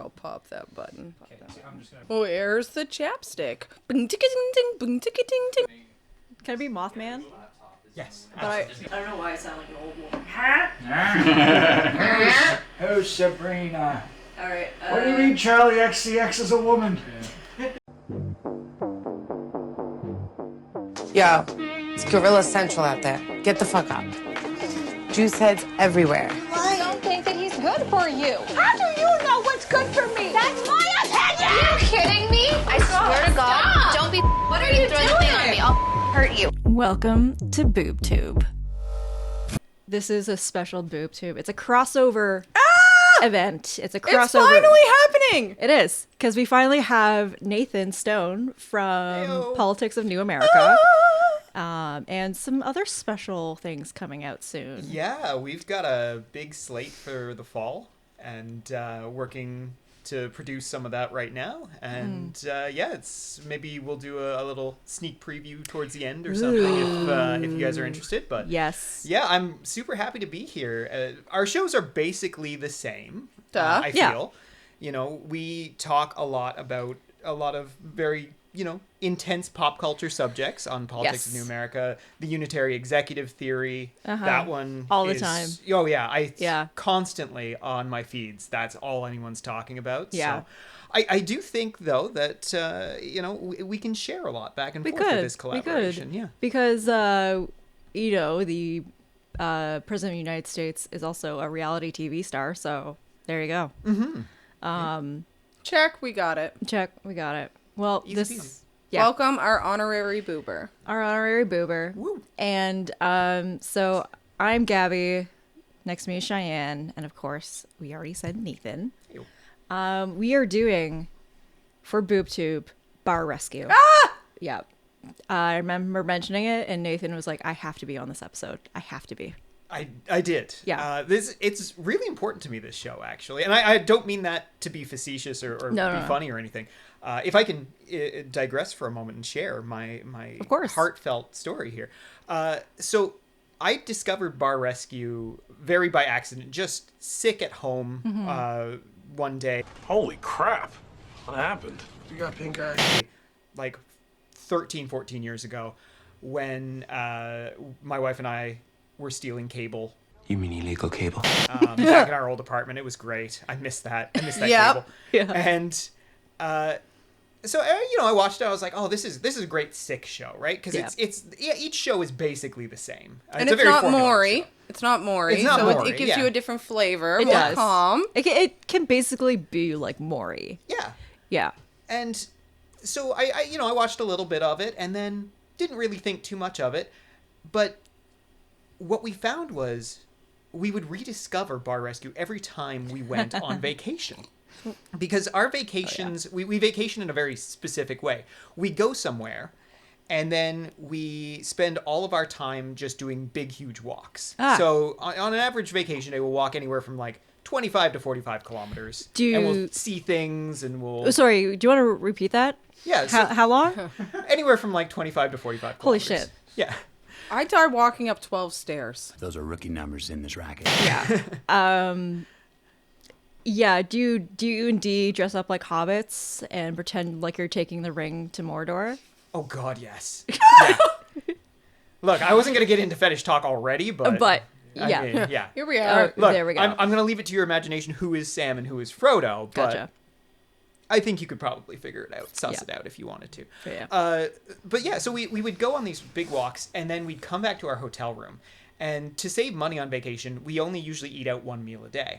I'll pop that button. Okay, so I'm just gonna... Where's the chapstick? Bing, ticka, ding, ding, bing, ticka, ding, ding. Can I be Mothman? Yes. But I don't know why I sound like an old woman. Who's Sabrina? Alright, What do you mean Charlie XCX is a woman? Yo, it's Gorilla Central out there. Get the fuck up. Juice heads everywhere. I don't think that he's good for you. How do you know what's good for me? That's my opinion! Are you kidding me? I swear to God, don't be what are you doing? The thing on me. I'll hurt you. Welcome to BoobTube. This is a special BoobTube. It's a crossover event. It's a crossover. It's finally happening! It is, because we finally have Nathan Stone from Politics of New America. And some other special things coming out soon. Yeah, we've got a big slate for the fall, and working to produce some of that right now. And yeah, it's maybe we'll do a little sneak preview towards the end or something if you guys are interested. But yes, yeah, I'm super happy to be here. Our shows are basically the same. I feel, you know, we talk a lot about a lot of very intense pop culture subjects on Politics of New America, the unitary executive theory. That one all the time. Oh yeah, constantly on my feeds. That's all anyone's talking about. Yeah. So I do think though that we can share a lot back and forth with this collaboration. Yeah. Because the President of the United States is also a reality TV star, so there you go. Check, we got it. Check, we got it. Well, Easy peasy. Welcome our honorary boober. Our honorary boober. Woo. And so I'm Gabby. Next to me is Chyenne. And of course, we already said Nathan. Ew. We are doing, for BoobTube, Bar Rescue. Yeah. I remember mentioning it, and Nathan was like, I have to be on this episode. I have to be. I did. Yeah. It's really important to me, this show, actually. And I don't mean that to be facetious or be funny or anything. If I can digress for a moment and share my of course. heartfelt story here. So I discovered Bar Rescue very by accident, just sick at home one day. Holy crap. What happened? You got pink eye. Like 13, 14 years ago, when my wife and I were stealing cable. You mean illegal cable? Back in our old apartment. It was great. I missed that. Cable. Yeah. And so I watched it. I was like, oh, this is a great sick show, right? Because each show is basically the same. And it's it's not Maury. It's not Maury. It's not so Maury, it gives you a different flavor. It more does. calm. It can basically be like Maury. Yeah. Yeah. And so I watched a little bit of it and then didn't really think too much of it. But what we found was we would rediscover Bar Rescue every time we went on vacation. Because our vacations, we vacation in a very specific way. We go somewhere, and then we spend all of our time just doing big, huge walks. So on an average vacation day, we'll walk anywhere from like 25 to 45 kilometers. And we'll see things, and we'll... Oh, sorry, do you want to repeat that? Yeah. So How long? anywhere from like 25 to 45 Holy kilometers. shit. Yeah. I died walking up 12 stairs. Those are rookie numbers in this racket. Yeah, do you and Dee dress up like hobbits and pretend like you're taking the ring to Mordor? Oh, God, yes. Yeah. Look, I wasn't going to get into fetish talk already, but yeah. I mean, yeah. Here we are. Look, there we go. I'm going to leave it to your imagination who is Sam and who is Frodo, but Gotcha. I think you could probably figure it out, suss it out if you wanted to. Yeah. But yeah, so we would go on these big walks, and then we'd come back to our hotel room. And to save money on vacation, we only usually eat out one meal a day.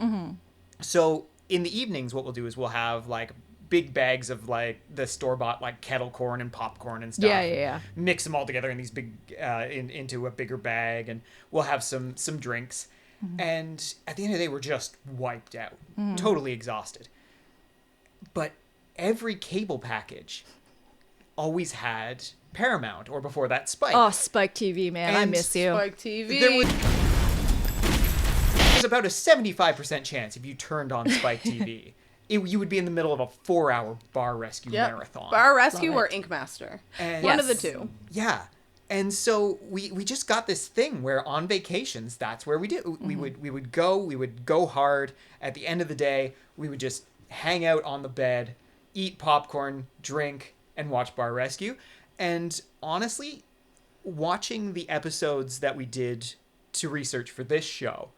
So in the evenings, what we'll do is we'll have like big bags of like the store-bought like kettle corn and popcorn and stuff. Yeah. Mix them all together in these big into a bigger bag, and we'll have some drinks. And at the end of the day, we're just wiped out, totally exhausted. But every cable package always had Paramount, or before that, Spike. Oh, Spike TV, man, I And miss you. Spike TV. There was about a 75% chance if you turned on Spike TV, you would be in the middle of a 4-hour Bar Rescue marathon. Bar Rescue or Ink Master. And One of the two. Yeah. And so we just got this thing where on vacations, that's where we do. We would go hard. At the end of the day, we would just hang out on the bed, eat popcorn, drink, and watch Bar Rescue. And honestly, watching the episodes that we did to research for this show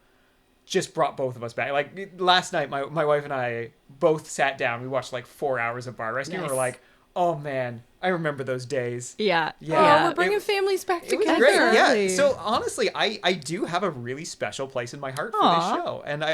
just brought both of us back. Like last night, my wife and I both sat down. We watched like 4 hours of Bar Rescue, and we're like, oh man, I remember those days. Yeah. Oh, we're bringing families back It was together. great. Yeah. Exactly. So honestly, I do have a really special place in my heart for this show, and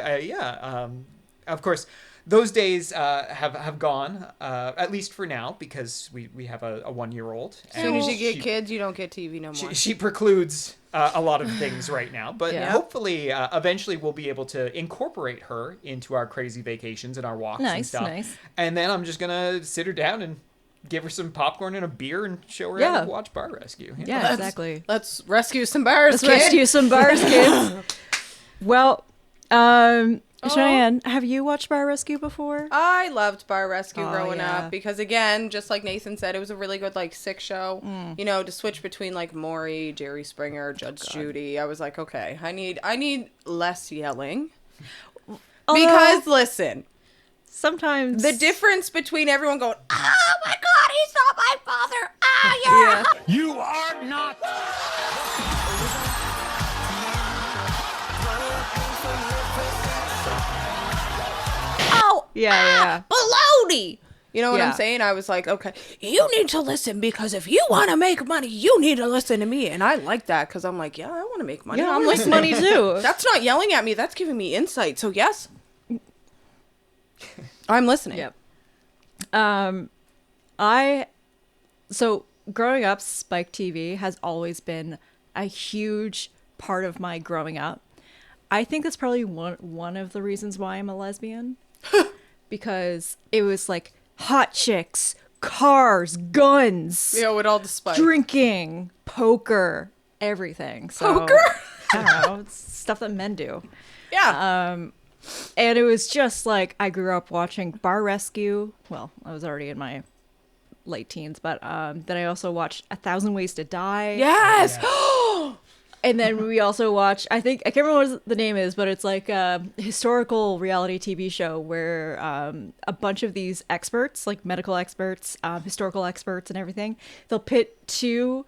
of course, those days have gone, at least for now, because we have a 1-year-old. As soon as you get kids, you don't get TV no more. She precludes a lot of things right now, but hopefully, eventually, we'll be able to incorporate her into our crazy vacations and our walks and stuff. Nice. And then I'm just gonna sit her down and give her some popcorn and a beer and show her how to watch Bar Rescue. Yeah, exactly. Let's rescue some bars, Let's kid. rescue some bars, kids. Well, Chyenne, have you watched Bar Rescue before? I loved Bar Rescue Oh, growing yeah. up because, again, just like Nathan said, it was a really good like sick show. You know, to switch between like Maury, Jerry Springer, Judge Judy. I was like, okay, I need less yelling. Because listen, Sometimes the difference between everyone going, oh my God, he's not my father. Ah, yeah. You are not. Oh, Yeah. baloney. You know what Yeah. I'm saying? I was like, okay, you need to listen because if you want to make money, you need to listen to me. And I like that because I'm like, yeah, I want to make money. Yeah, I'm I'm like listening. money too. That's not yelling at me. That's giving me insight. So yes, I'm listening. Yep. So growing up, Spike TV has always been a huge part of my growing up. I think that's probably one of the reasons why I'm a lesbian. Because it was like hot chicks, cars, guns, Yeah, with all the spike. drinking, poker, everything. So, Poker? I don't know. It's stuff that men do. Yeah. And it was just like I grew up watching Bar Rescue. Well, I was already in my late teens, but then I also watched 1,000 Ways to Die. yes. And then we also watched, I can't remember what the name is, but it's like a historical reality TV show where a bunch of these experts, like medical experts, historical experts and everything, they'll pit two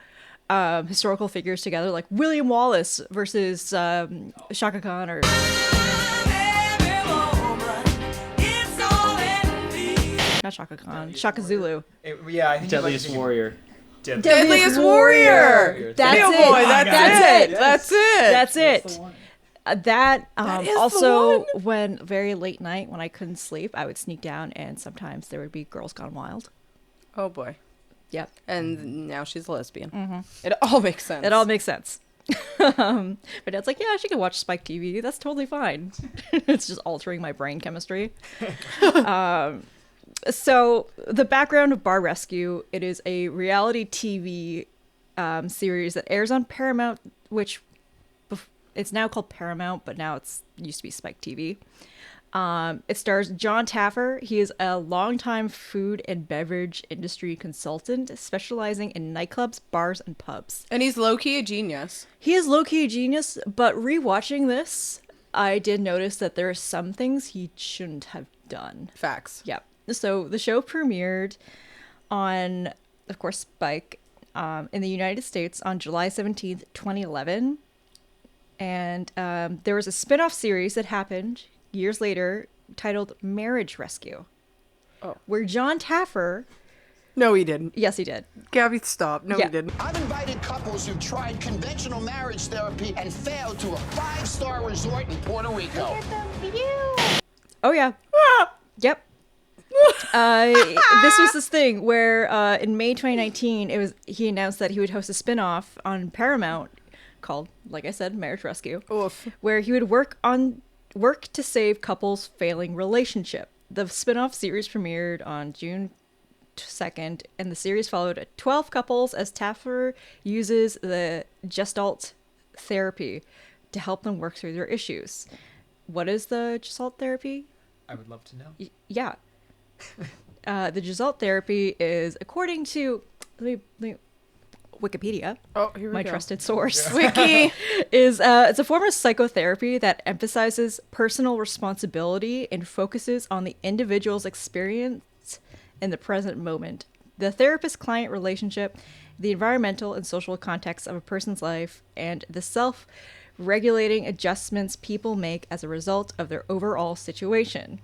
historical figures together, like William Wallace versus Shaka Khan or... Not Shaka Khan, Shaka Zulu. I think Deadliest Warrior. Deadliest Warrior. That's Yeah, it. boy, that's it. That's it. That's the one. That is the also when very late night when I couldn't sleep, I would sneak down and sometimes there would be Girls Gone Wild. Oh boy. Yep, And now she's a lesbian. It all makes sense. it all makes sense. My dad's like, yeah, she can watch Spike TV. That's totally fine. It's just altering my brain chemistry. So the background of Bar Rescue, it is a reality TV series that airs on Paramount, which it's now called Paramount, but now it used to be Spike TV. It stars Jon Taffer. He is a longtime food and beverage industry consultant specializing in nightclubs, bars, and pubs. And he's low-key a genius. He is low-key a genius, but rewatching this, I did notice that there are some things he shouldn't have done. Facts. Yep. So the show premiered on, of course, Spike in the United States on July 17th, 2011. And there was a spin-off series that happened years later titled Marriage Rescue. Oh. Where Jon Taffer... No, he didn't. Yes, he did. Gabby, stop. No, Yeah. he didn't. I've invited couples who've tried conventional marriage therapy and failed to a 5-star resort in Puerto Rico. Oh, yeah. Yep. This was this thing where in May 2019, he announced that he would host a spin-off on Paramount called, like I said, Marriage Rescue, Oof. where he would work to save couples failing relationship. The spin-off series premiered on June 2nd, and the series followed 12 couples as Taffer uses the Gestalt therapy to help them work through their issues. What is the Gestalt therapy? I would love to know. Yeah. The Gestalt therapy is according to Wikipedia, Oh, here we my go. trusted source, Wiki. is it's a form of psychotherapy that emphasizes personal responsibility and focuses on the individual's experience in the present moment. The therapist-client relationship, the environmental and social context of a person's life, and the self-regulating adjustments people make as a result of their overall situation.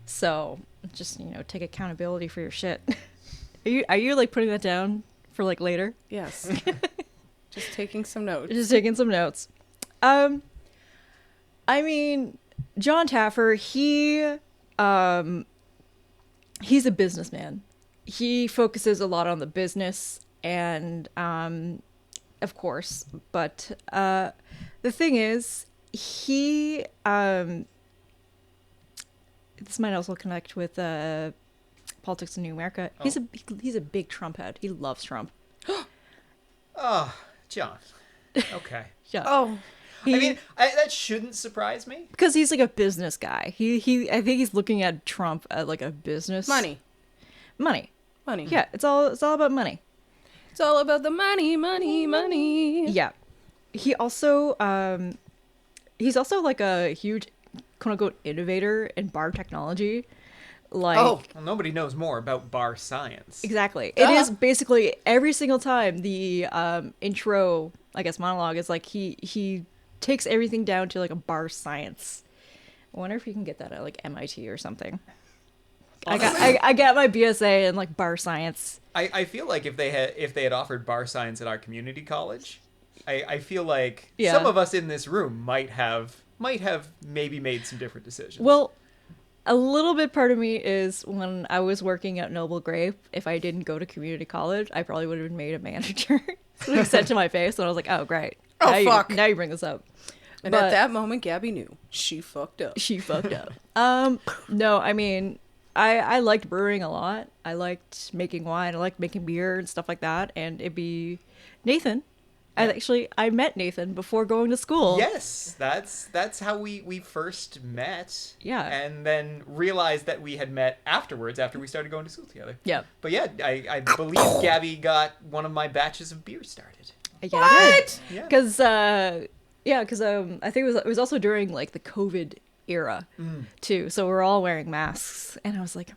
So, just, take accountability for your shit. Are you like putting that down for like later? Yes. Just taking some notes. Just taking some notes. I mean, Jon Taffer, he's a businessman. He focuses a lot on the business and, of course, but the thing is, this might also connect with politics in New America. Oh. He's a big Trump head. He loves Trump. Oh, John. Okay. Yeah. Oh. I mean, that shouldn't surprise me. Because he's like a business guy. I think he's looking at Trump as like a business. Money. Yeah, it's all about money. It's all about the money. Yeah. He also he's also like a huge quote unquote innovator in bar technology. Like, well, nobody knows more about bar science. Exactly. It is basically every single time the intro, I guess, monologue is like he takes everything down to like a bar science. I wonder if you can get that at like MIT or something. I got my BSA in like bar science. I feel like if they had offered bar science at our community college, I feel like some of us in this room might have maybe made some different decisions. Well, a little bit part of me is when I was working at Noble Grape, if I didn't go to community college, I probably would have been made a manager. So he said to my face, and I was like, oh, great. Oh, fuck. Now you bring this up. And at that moment, Gabby knew. She fucked up. No, I mean, I liked brewing a lot. I liked making wine. I liked making beer and stuff like that. And it'd be Nathan. I met Nathan before going to school. Yes, that's how we first met. Yeah. And then realized that we had met afterwards, after we started going to school together. Yeah. But yeah, I believe Gabby got one of my batches of beer started. Yeah, What? Yeah. Because I think it was also during like the COVID era too. So we're all wearing masks, and I was like,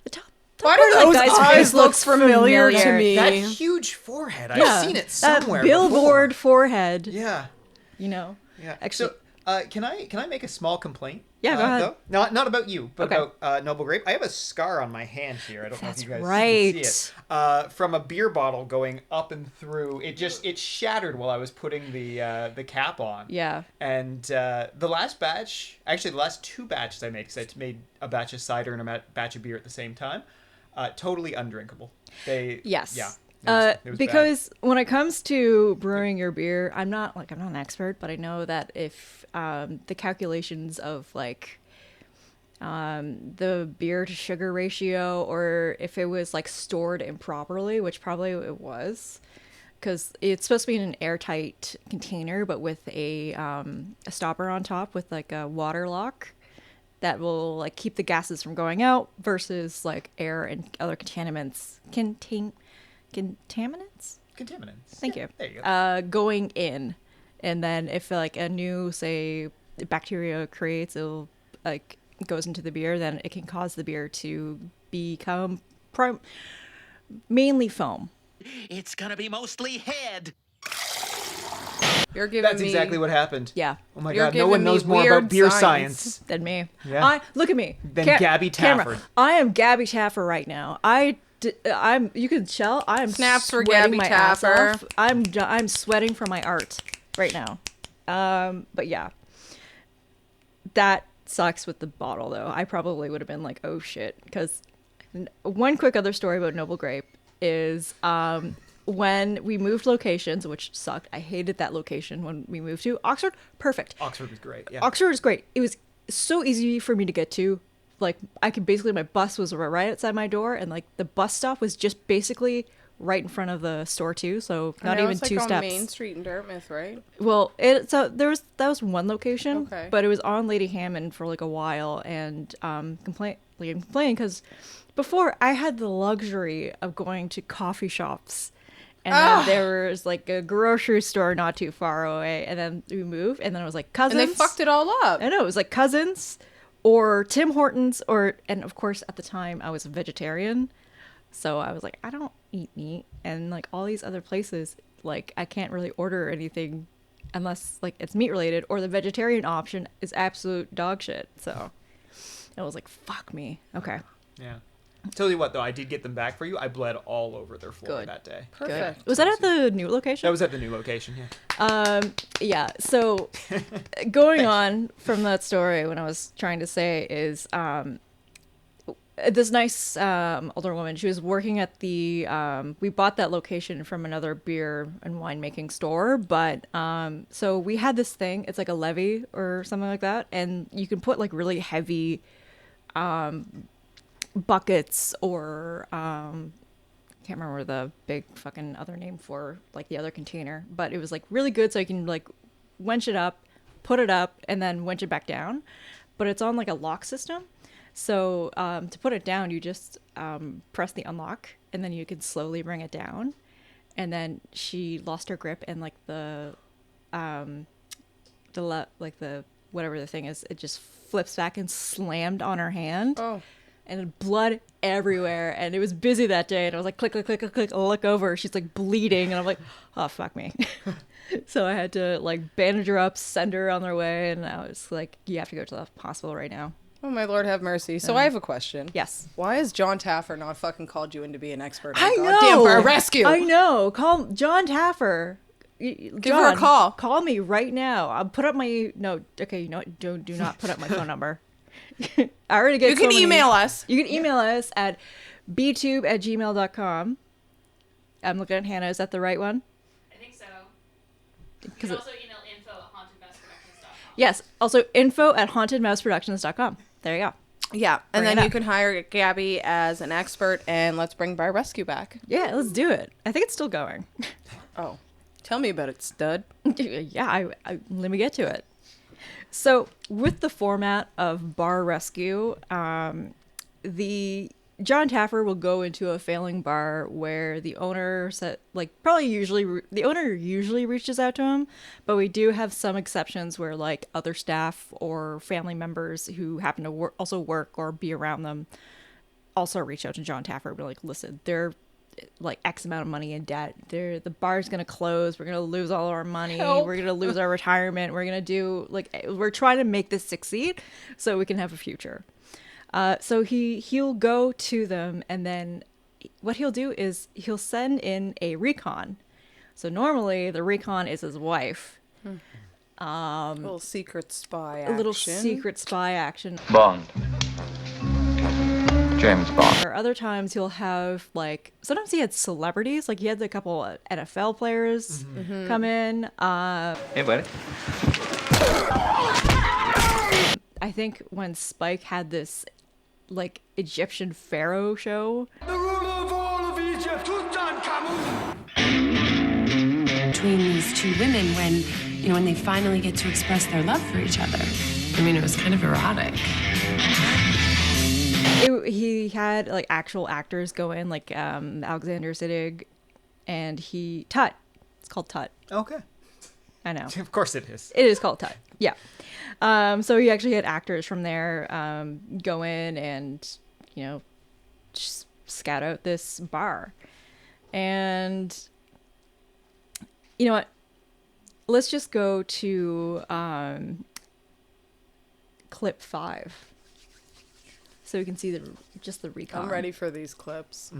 the top Why part do of those that guy's eyes face look looks familiar to me? That huge forehead. Yeah, I've seen it that somewhere billboard before. forehead. Yeah. Yeah. Actually, can I make a small complaint? Yeah, go ahead. Though? Not about you, but Okay. about Noble Grape. I have a scar on my hand here. I don't know if you guys right. can see it. From a beer bottle going up and through. It shattered while I was putting the cap on. Yeah. And the last batch, actually the last two batches I made, because I made a batch of cider and a batch of beer at the same time, totally undrinkable. Yes. Yeah. It was because when it comes to brewing your beer, I'm not an expert, but I know that if the calculations of like the beer to sugar ratio, or if it was like stored improperly, which probably it was, because it's supposed to be in an airtight container, but with a stopper on top with like a water lock that will like keep the gases from going out, versus like air and other contaminants. Contaminants? Thank you. There you go. Going in, and then if like a new, say, bacteria creates, it'll like goes into the beer, then it can cause the beer to become mainly foam. It's gonna be mostly head. You're giving That's me... exactly what happened. Yeah. Oh my You're god, no one giving me knows more weird about beer science. science. Than me. Yeah. Look at me. Than Gabby Camera. Taffer. I am Gabby Taffer right now. I'm. You can tell I'm Snaps for sweating Gabby my ass Taffer. off. I'm sweating for my art right now. But yeah, that sucks with the bottle though. I probably would have been like, oh shit. Because one quick other story about Noble Grape is when we moved locations, which sucked. I hated that location when we moved to Oxford. Perfect. Oxford was great. Yeah. Oxford is great. It was so easy for me to get to. Like, I could basically, my bus was right outside my door, and like the bus stop was just basically right in front of the store too. So not even it's like two on steps. Main Street in Dartmouth, right? Well, that was one location, Okay. but it was on Lady Hammond for like a while, and complaining because before I had the luxury of going to coffee shops And then there was like a grocery store not too far away, and then we moved, and then it was like Cousins. And they fucked it all up. I know, it was like Cousins or Tim Hortons, and of course at the time I was a vegetarian, so I was like, I don't eat meat, and like all these other places, like I can't really order anything unless like it's meat related, or the vegetarian option is absolute dog shit. So I was like, fuck me. Okay. Yeah. Tell you what, though, I did get them back for you. I bled all over their floor Good. that day. Perfect. Good. Was that at the new location? That was at the new location, yeah. Yeah. So going on from that story, what I was trying to say is this nice older woman, she was working at the we bought that location from another beer and winemaking store, but so we had this thing, it's like a levee or something like that, and you can put like really heavy buckets or can't remember the big fucking other name for like the other container, but it was like really good, so you can like winch it up, put it up, and then winch it back down, but it's on like a lock system. So to put it down, you just press the unlock, and then you can slowly bring it down. And then she lost her grip, and like the whatever the thing is, it just flips back and slammed on her hand. Oh. And blood everywhere, and it was busy that day, and I was like, click, click, click, click, click, I look over, she's like bleeding, and I'm like, oh, fuck me. So I had to like bandage her up, send her on their way, and I was like, you have to go to the hospital right now. Oh, my Lord have mercy. So I have a question. Yes. Why has Jon Taffer not fucking called you in to be an expert I on know. goddamn bar rescue? I know. Call Jon Taffer. Give her a call. Call me right now. I'll put up my okay. You know what? Do not put up my phone number. I already get. You can email us. You can email us at btube@gmail.com. I'm looking at Hannah. Is that the right one? I think so. You can also email info@hauntedmouseproductions.com. Yes. Also info@hauntedmouseproductions.com. There you go. Yeah, and Bring then it you up. can hire Gabby as an expert, and let's bring Bar Rescue back. Yeah, let's do it. I think it's still going. Oh, tell me about it, stud. Yeah, I let me get to it. So with the format of Bar Rescue, the Jon Taffer will go into a failing bar where the owner the owner usually reaches out to him, but we do have some exceptions where like other staff or family members who happen to also work or be around them also reach out to Jon Taffer and be like, listen, they're like X amount of money in debt. The bar's gonna close. We're gonna lose all our money. Help. We're gonna lose our retirement. We're gonna do we're trying to make this succeed so we can have a future. So he'll go to them, and then what he'll do is he'll send in a recon. So normally the recon is his wife. A little secret spy A action. little secret spy action. Bond. James Bond. Or other times he'll have sometimes he had celebrities, like he had a couple NFL players come in. Hey, buddy. I think when Spike had this Egyptian pharaoh show. The ruler of all of Egypt, Tutankhamun. Between these two women, when they finally get to express their love for each other. I mean, it was kind of erotic. He had actual actors go in, Alexander Siddig, and Tut. It's called Tut. Okay. I know. Of course it is. It is called Tut. Yeah. So he actually had actors from there go in and, just scout out this bar. And you know what? Let's just go to clip 5. So we can see the recon. I'm ready for these clips.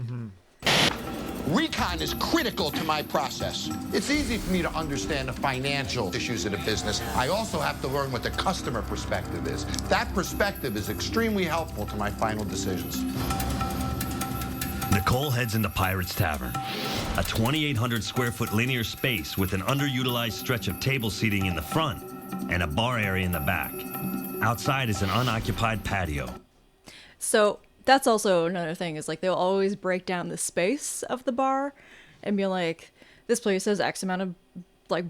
Recon is critical to my process. It's easy for me to understand the financial issues of the business. I also have to learn what the customer perspective is. That perspective is extremely helpful to my final decisions. Nicole heads into Pirate's Tavern, a 2,800 square foot linear space with an underutilized stretch of table seating in the front and a bar area in the back. Outside is an unoccupied patio. So that's also another thing is they'll always break down the space of the bar and be like, this place has X amount of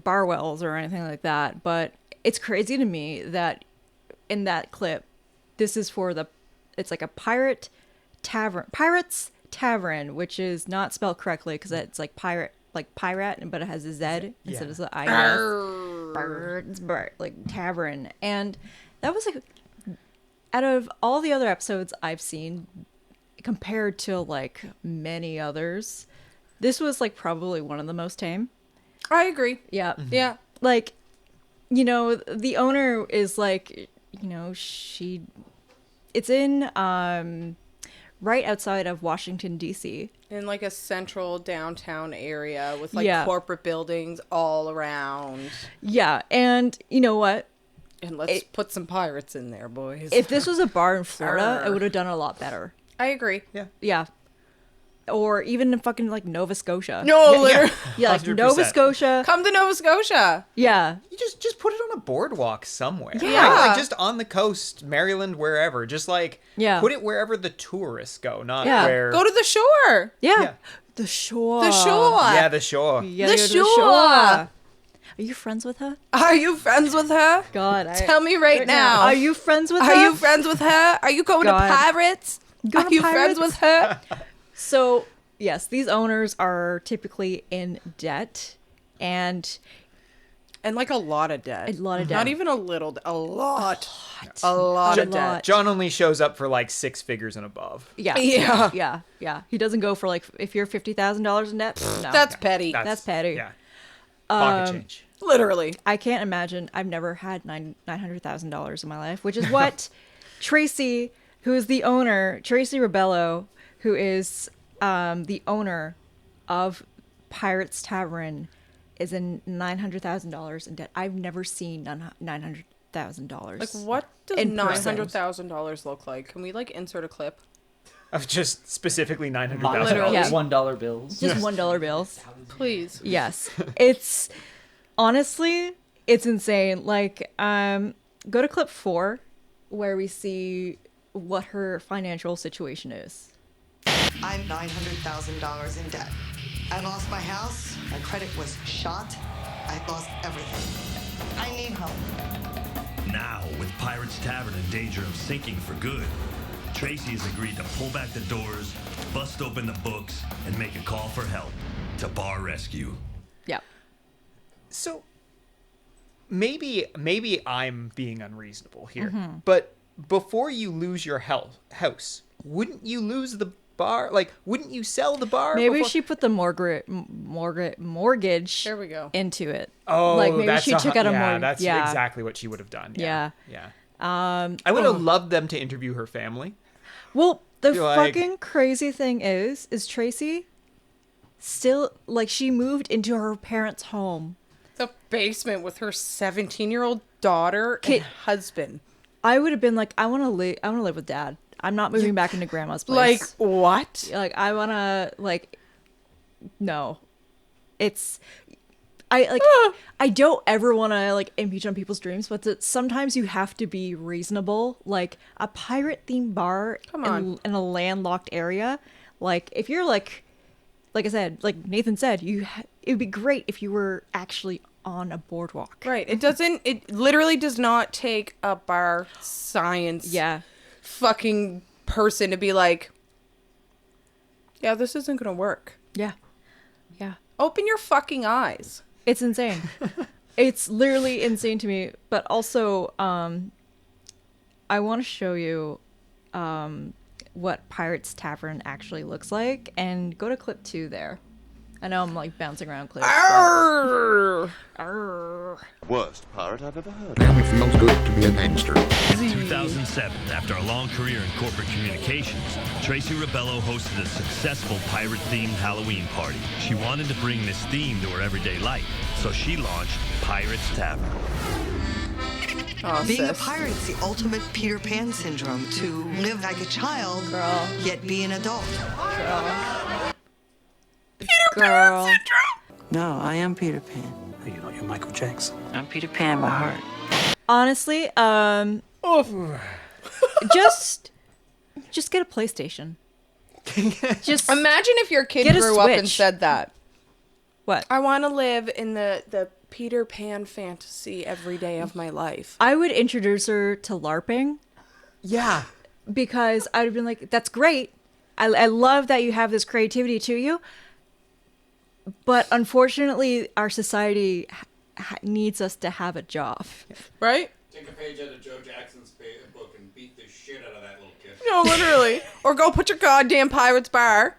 bar wells or anything like that. But it's crazy to me that in that clip, this is it's like a Pirate's Tavern, which is not spelled correctly because it's pirate, like pirate, but it has a Z instead of the I. Birds, like tavern. And that was like, out of all the other episodes I've seen, compared to like many others, this was like probably one of the most tame. I agree. Yeah. Yeah. Like, you know, the owner is like, you know, it's in right outside of Washington, D.C. In like a central downtown area with like corporate buildings all around. Yeah. And you know what? And let's put some pirates in there, boys. If this was a bar in Florida, it would have done a lot better. I agree. Yeah. Yeah. Or even in fucking like Nova Scotia. No, literally. Yeah, like 100%. Nova Scotia. Come to Nova Scotia. Yeah. You just put it on a boardwalk somewhere. Yeah. Right? Like just on the coast, Maryland, wherever. Just like put it wherever the tourists go, not where. Go to the shore. Yeah. The shore. The shore. Yeah, the shore. The shore. Are you friends with her? Are you friends with her? God, tell me right now. Are you friends with her? Are you friends with her? Are you going to Pirates? Are you friends with her? So, yes, these owners are typically in debt and like a lot of debt. A lot of debt. Not even a little, a lot. A lot of debt. John only shows up for like 6 figures and above. Yeah. He doesn't go for like, if you're $50,000 in debt, no. That's petty. That's petty. Yeah. Pocket change. Literally. I can't imagine. I've never had $900,000 in my life, which is what Tracy, who is the owner, Tracy Rebello, who is the owner of Pirates Tavern, is in $900,000 in debt. I've never seen $900,000. Like, what does $900,000 look like? Can we like insert a clip? Of just specifically $900,000. $1 bills. Just $1 bills. Please. Yes. It's honestly, it's insane. Like, go to clip 4 where we see what her financial situation is. I'm $900,000 in debt. I lost my house. My credit was shot. I lost everything. I need help. Now, with Pirates Tavern in danger of sinking for good, Tracy has agreed to pull back the doors, bust open the books, and make a call for help to Bar Rescue. Yeah. So maybe I'm being unreasonable here, but before you lose your house, wouldn't you lose the bar? Like, wouldn't you sell the bar? Maybe before? she put the mortgage. There we go. Into it. Oh, like maybe that's she took out a mortgage. That's exactly what she would have done. Yeah. I would have loved them to interview her family. Well, the Like- fucking crazy thing is Tracy still, like, she moved into her parents' home. The basement with her 17-year-old daughter and husband. I would have been like, I want to live with dad. I'm not moving back into grandma's place. Like, what? Like, I want to, like, no. It's, I don't ever want to, like, impinge on people's dreams, but sometimes you have to be reasonable. Like, a pirate-themed bar in a landlocked area, like, if you're, like I said, like Nathan said, it would be great if you were actually on a boardwalk. Right. It literally does not take a bar science fucking person to be like, yeah, this isn't going to work. Yeah. Open your fucking eyes. It's insane. It's literally insane to me. But also, I want to show you what Pirates Tavern actually looks like. And go to clip 2 there. I know I'm like bouncing around clips. Arr! Worst pirate I've ever heard. Damn, it feels good to be a gangster. In 2007, after a long career in corporate communications, Tracy Rebello hosted a successful pirate-themed Halloween party. She wanted to bring this theme to her everyday life, so she launched Pirates Tavern. Being a pirate is the ultimate Peter Pan syndrome. To live like a child, yet be an adult. Peter Pan syndrome? No, I am Peter Pan. You're not your Michael Jackson. I'm Peter Pan by heart. Honestly, just get a PlayStation. Just imagine if your kid Get a grew up and Switch. said that. What? I want to live in the Peter Pan fantasy every day of my life. I would introduce her to LARPing. Yeah. Because I would have been like, that's great. I love that you have this creativity to you. But unfortunately, our society needs us to have a job. Right? Take a page out of Joe Jackson's book and beat the shit out of that little kid. No, literally. Or go put your goddamn Pirates bar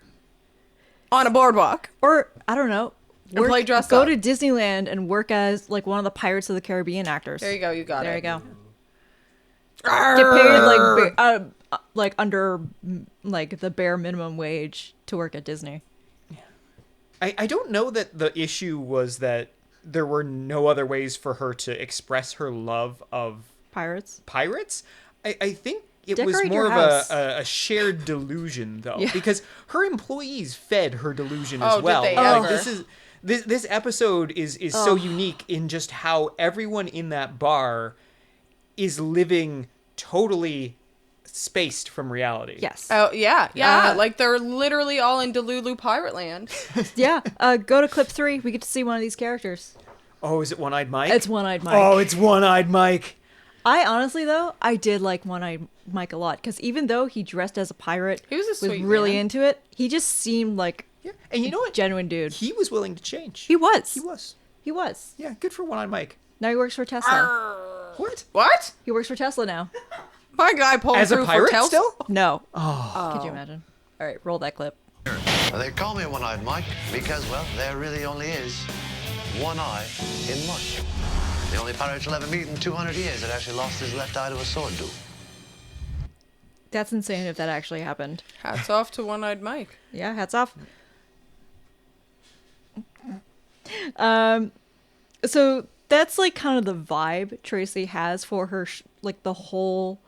on a boardwalk. Or, I don't know, And play dress go up. to Disneyland and work as like one of the Pirates of the Caribbean actors. There you go. You got There it. you go. Arr! Get paid like under like the bare minimum wage to work at Disney. I don't know that the issue was that there were no other ways for her to express her love of Pirates. I think it Decorate was more your of house. a shared delusion, though, Yeah. because her employees fed her delusion Oh, as well. did they Like, ever? this episode is so unique in just how everyone in that bar is living totally spaced from reality. Yes. Oh, yeah. Like, they're literally all in Delulu Pirate Land. Yeah. Go to clip 3. We get to see one of these characters. Oh, is it One-Eyed Mike? It's One-Eyed Mike. Oh, it's One-Eyed Mike. I honestly, though, I did like One-Eyed Mike a lot, because even though he dressed as a pirate, he was really man. into it, he just seemed like and you know what? Genuine dude. He was willing to change. He was. He was. Yeah, good for One-Eyed Mike. Now he works for Tesla. What? He works for Tesla now. My guy pulled As a through pirate for Tesla. still? No. Oh. Could you imagine? All right, roll that clip. Well, they call me One-Eyed Mike because, well, there really only is one eye in Mike. The only pirate you'll ever meet in 200 years that actually lost his left eye to a sword duel. That's insane if that actually happened. Hats off to One-Eyed Mike. Yeah, hats off. So that's like kind of the vibe Tracy has for her, like the whole,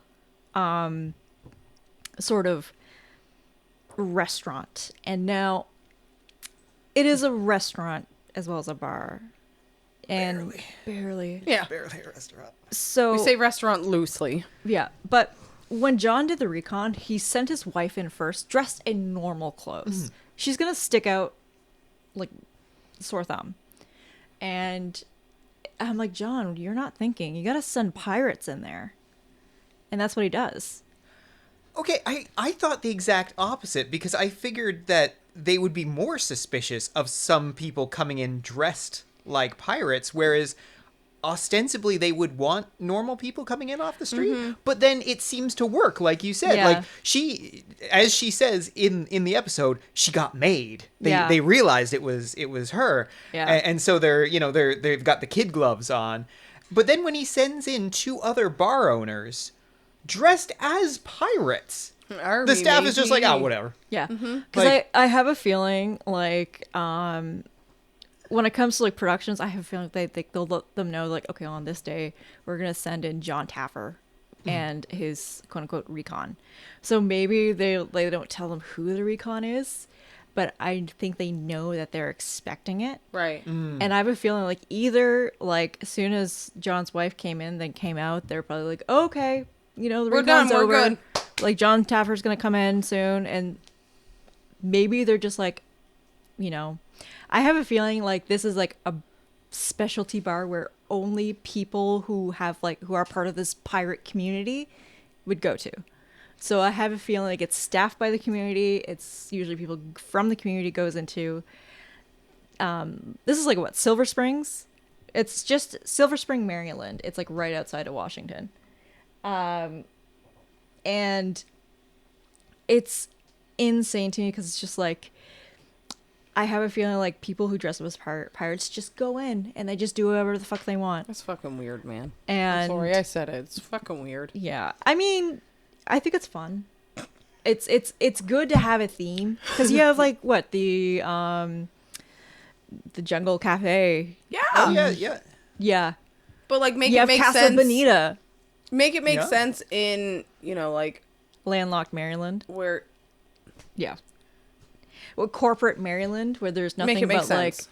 sort of restaurant. And now it is a restaurant as well as a bar. And barely. Yeah. Barely a restaurant. So we say restaurant loosely. Yeah, but when Jon did the recon, he sent his wife in first, dressed in normal clothes. She's gonna stick out like sore thumb. And I'm like, Jon, you're not thinking. You gotta send pirates in there. And that's what he does. Okay, I thought the exact opposite, because I figured that they would be more suspicious of some people coming in dressed like pirates, whereas ostensibly they would want normal people coming in off the street. But then it seems to work, like you said. Yeah. Like she, as she says in the episode, she got made. They realized it was her. Yeah. And so they've got the kid gloves on. But then when he sends in 2 other bar owners dressed as pirates, the staff is just like, oh, whatever. Yeah. Because I have a feeling like when it comes to like productions, I have a feeling they'll let them know, like, okay, on this day we're gonna send in Jon Taffer and his quote unquote recon. So maybe they don't tell them who the recon is, but I think they know that they're expecting it. Right. And I have a feeling like either like as soon as Jon's wife came in, then came out, they're probably like, oh, okay, the We're done, recon's we're over. good. Like Jon Taffer's gonna come in soon, and maybe they're just like, I have a feeling like this is like a specialty bar where only people who are part of this pirate community would go to. So I have a feeling like it's staffed by the community. It's usually people from the community goes into. This is like what, Silver Springs? It's just Silver Spring, Maryland. It's like right outside of Washington. And it's insane to me because it's just like, I have a feeling like people who dress up as pirates just go in and they just do whatever the fuck they want. That's fucking weird, man. And I'm sorry I said it. It's fucking weird. Yeah. I mean, I think it's fun. It's good to have a theme because you have like what, the Jungle Cafe. Yeah. Oh, yeah. Yeah. But like make You it have make Casa sense. Bonita. Make it make Yeah. sense in, like Landlocked Maryland. where Yeah. Well, corporate Maryland, where there's nothing make it make but sense.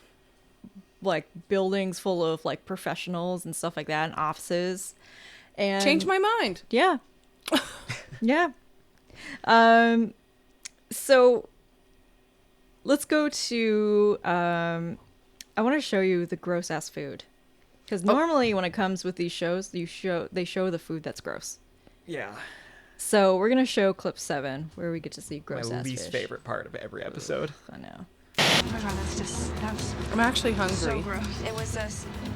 like buildings full of like professionals and stuff like that, and offices. And Change my mind. Yeah. Yeah. So let's go to I want to show you the gross ass food. Because normally when it comes with these shows, they show the food that's gross. Yeah. So we're gonna show clip 7 where we get to see gross My ass least fish. favorite part of every episode. I know. Oh my god, that's I'm actually hungry. so gross. It was a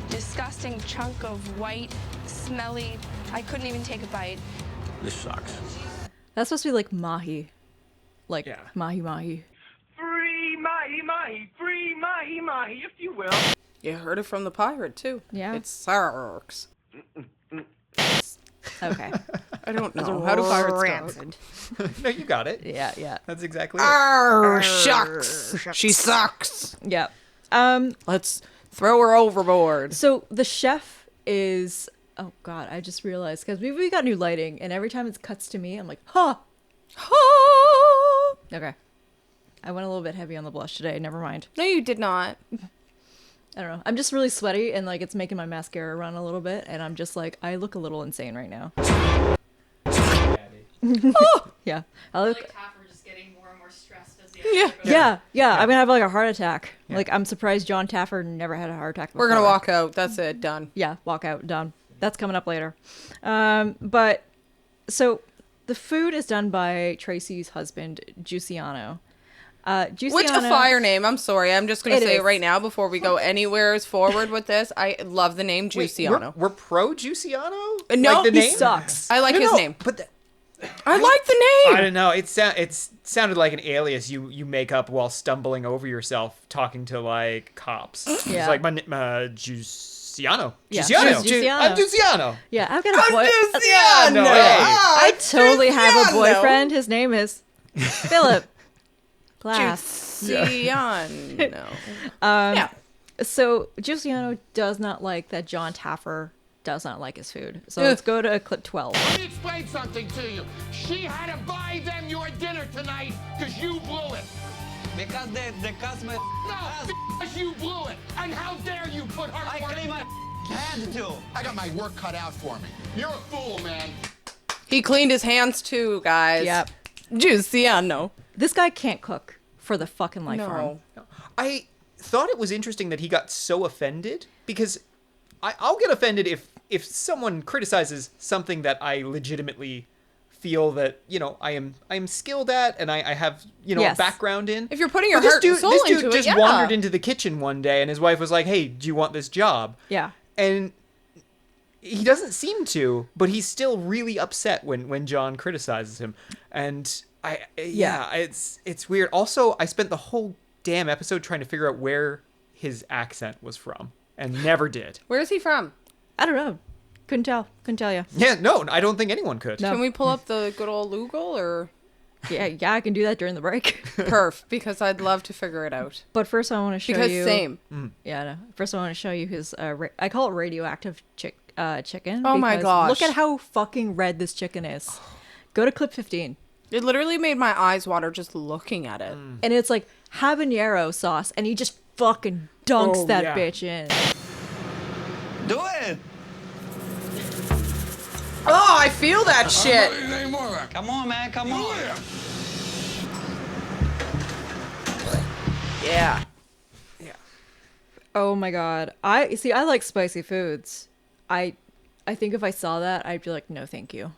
disgusting chunk of white, smelly. I couldn't even take a bite. This sucks. That's supposed to be like mahi. Like mahi mahi. Free mahi mahi, free mahi mahi, if you will. You heard it from the pirate too. Yeah. It sucks. Okay. I don't know. How do pirates talk? No, you got it. Yeah. That's exactly it. Arr, shucks. She sucks. Yeah. Let's throw her overboard. So the chef is, oh god, I just realized, because we got new lighting, and every time it cuts to me, I'm like, huh. Okay. I went a little bit heavy on the blush today. Never mind. No, you did not. I don't know. I'm just really sweaty, and like it's making my mascara run a little bit, and I'm just like, I look a little insane right now. Yeah. I look. Like Taffer just getting more and more stressed as the Yeah. I'm gonna have like a heart attack. Yeah. Like I'm surprised Jon Taffer never had a heart attack before. We're gonna walk out. That's it. Done. Yeah, walk out. Done. That's coming up later. But so the food is done by Tracy's husband, Giussiano. Which a fire name. I'm sorry. I'm just going to say it right now before we go anywhere forward with this. I love the name Giussiano. We're pro Giussiano? No, like the he name? sucks. I like his name. But I like the name. I don't know. It sounded like an alias you make up while stumbling over yourself talking to like cops. Yeah. It's like my Giussiano. Yeah. Giussiano. I'm Giussiano. Yeah, I've got a boy. Giussiano. I totally have a boyfriend. His name is Philip Glass. Giussiano. Yeah. So Giussiano does not like that Jon Taffer does not like his food. So let's go to clip 12. Let me explain something to you. She had to buy them your dinner tonight because you blew it. Because the customer. No, because you blew it. And how dare you put her. I clean my hands too. I got my work cut out for me. You're a fool, man. He cleaned his hands too, guys. Yep. Giussiano. This guy can't cook for the fucking life for him. I thought it was interesting that he got so offended because I'll get offended if someone criticizes something that I legitimately feel that, you know, I am skilled at and I have, you know, a background in. If you're putting your heart and soul into it, this dude just wandered into the kitchen one day and his wife was like, "Hey, do you want this job?" Yeah. And he doesn't seem to, but he's still really upset when Jon criticizes him. And it's weird. Also, I spent the whole damn episode trying to figure out where his accent was from and never did. Where is he from? I don't know. Couldn't tell you. Yeah, no, I don't think anyone could. No. Can we pull up the good old Google or? Yeah, I can do that during the break. Perf, because I'd love to figure it out. But first, I want to show you. Because same. Yeah, no. First, I want to show you his. I call it radioactive chicken. Oh my gosh! Look at how fucking red this chicken is. Go to clip 15. It literally made my eyes water just looking at it. And it's like habanero sauce, and he just fucking dunks that bitch in. Do it. Oh, I feel that shit. Come on, man. Come on. Yeah. Oh my god. I like spicy foods. I think if I saw that, I'd be like, no, thank you.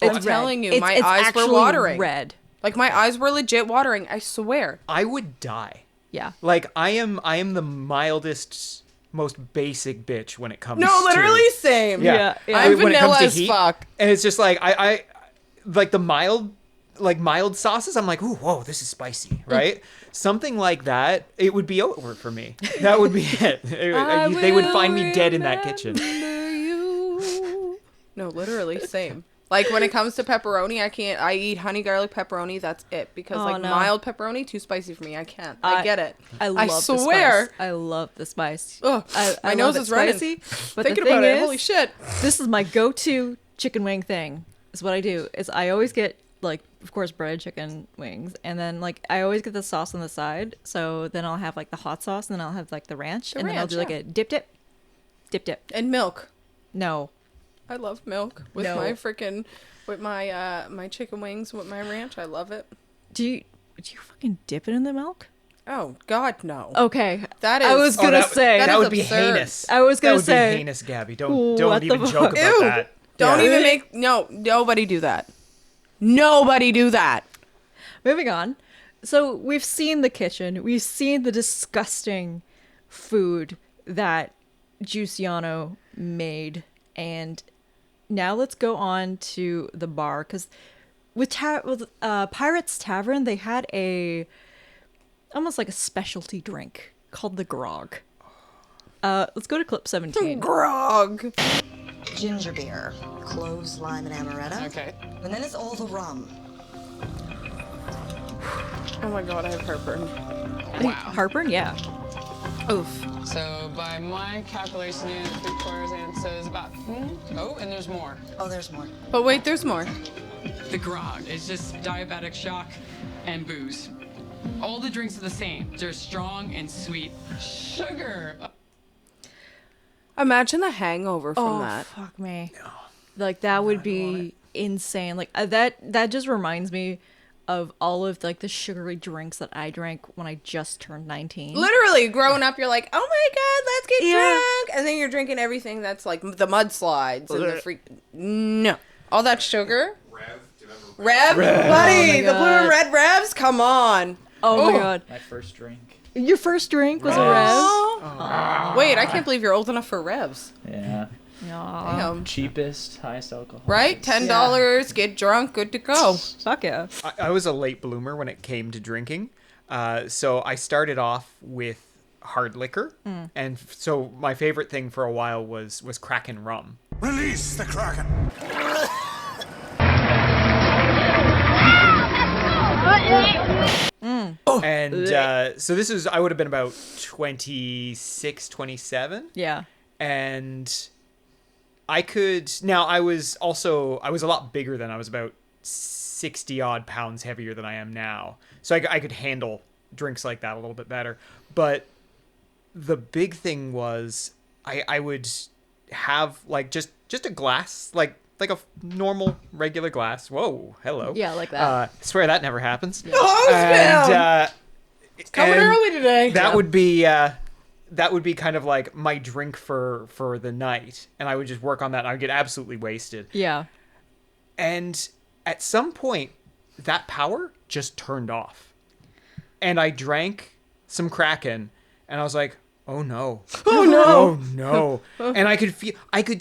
I'm telling you, my eyes were watering. Red. Like my eyes were legit watering. I swear. I would die. Yeah. Like I am the mildest, most basic bitch when it comes. No, literally same. Yeah. I'm vanilla as heat, fuck. And it's just like I like the mild sauces. I'm like, ooh, whoa, this is spicy, right? Something like that, it would be over for me. That would be it. They would find me dead in that kitchen. No, literally same. Like when it comes to pepperoni, I can't. I eat honey garlic pepperoni. That's it. Because mild pepperoni, too spicy for me. I can't. I get it. I love swear. The spice. I love the spice. Ugh, my nose is running. Spicy, but Thinking the thing about it, is, holy shit. This is my go-to chicken wing thing. Is what I do. Is I always get like, of course, breaded chicken wings, and then like I always get the sauce on the side. So then I'll have like the hot sauce, and then I'll have like the ranch, and then I'll do like a dip, and milk. No. I love milk with my freaking my chicken wings with my ranch. I love it. Do you fucking dip it in the milk? Oh God, no. Okay, that is. I was gonna say that would be heinous. I was gonna say that would be heinous, Gabby. Don't even joke about that. Don't even make nobody do that. Nobody do that. Moving on. So we've seen the kitchen. We've seen the disgusting food that Giussiano made. And now let's go on to the bar. Because with Pirates Tavern, they had almost like a specialty drink called the grog. Let's go to clip 17. Grog. Ginger beer, cloves, lime, and amaretto. Okay. And then it's all the rum. Oh my god, I have heartburn. Wow. Heartburn? Yeah. Oof. So by my calculation, 3/4, and so it's about. Oh, and there's more. Oh, there's more. But wait, there's more. The grog is just diabetic shock and booze. All the drinks are the same. They're strong and sweet. Sugar. Imagine the hangover from that. Fuck me. Like that would be insane. Like that just reminds me of all of like the sugary drinks that I drank when I just turned 19. Literally, growing up, you're like, oh my god, let's get drunk. And then you're drinking everything that's like the mudslides and the freak. No. All that sugar. Rev? Buddy, the blue and red Revs? Come on. Oh my god. My first drink. Your first drink was a Rev? Wait, I can't believe you're old enough for Revs. Yeah. Damn. Cheapest, highest alcohol. Right? $10, get drunk, good to go. Fuck yeah. I was a late bloomer when it came to drinking. So I started off with hard liquor. And so my favorite thing for a while was Kraken rum. Release the Kraken. And so this is, I would have been about 26, 27. Yeah. And I was a lot bigger then. I was about 60 odd pounds heavier than I am now. So I could handle drinks like that a little bit better. But the big thing was I would have like just a glass, like a normal regular glass. Whoa, hello. Yeah, like that. Swear that never happens. Oh, and it's coming early today. That would be kind of like my drink for the night, and I would just work on that. And I would get absolutely wasted. Yeah. And at some point, that power just turned off, and I drank some Kraken, and I was like, oh no. Oh no. Oh no. And I could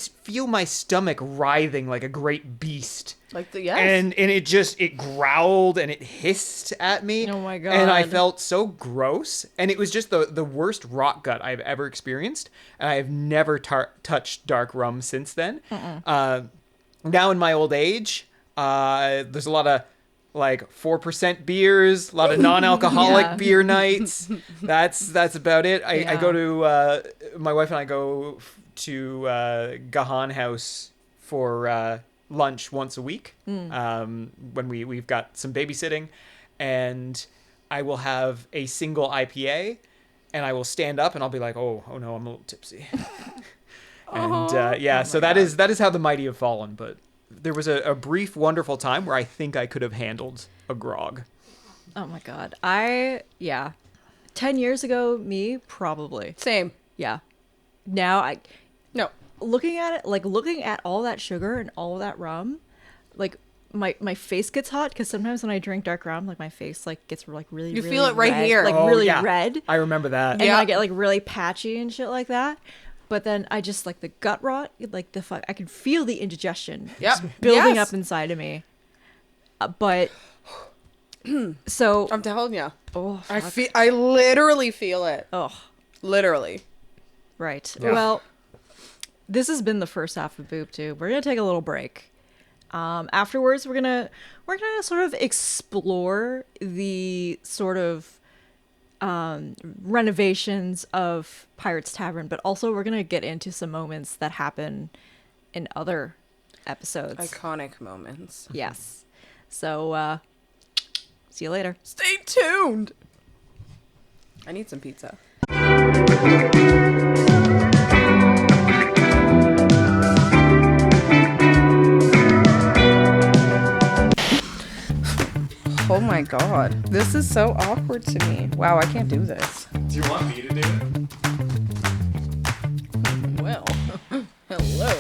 feel my stomach writhing like a great beast. Like the yes. And it growled and it hissed at me. Oh my god. And I felt so gross. And it was just the worst rock gut I've ever experienced. And I have never touched dark rum since then. Now in my old age, there's a lot of like 4% beers, a lot of non-alcoholic beer nights. That's about it. I go to my wife and I go to Gahan House for lunch once a week when we've got some babysitting, and I will have a single IPA, and I will stand up and I'll be like, oh no, I'm a little tipsy. And so that is how the mighty have fallen. But there was a brief, wonderful time where I think I could have handled a grog. Oh my god. 10 years ago, me, probably. Same. Yeah. Now, No. looking at it, like looking at all that sugar and all that rum, like my face gets hot because sometimes when I drink dark rum, like my face like gets like really, You really feel it right red, here. like really red. I remember that. And I get like really patchy and shit like that. But then I just like the gut rot, like I can feel the indigestion just building up inside of me. But so I'm telling you, oh, I literally feel it. Oh, literally. Right. Yeah. Well, this has been the first half of BoobTube. We're gonna take a little break. Afterwards, we're gonna sort of explore the sort of renovations of Pirates Tavern, but also we're gonna get into some moments that happen in other episodes. Iconic moments. Yes. So see you later. Stay tuned. I need some pizza. Oh my god. This is so awkward to me. Wow, I can't do this. Do you want me to do it? Well, hello.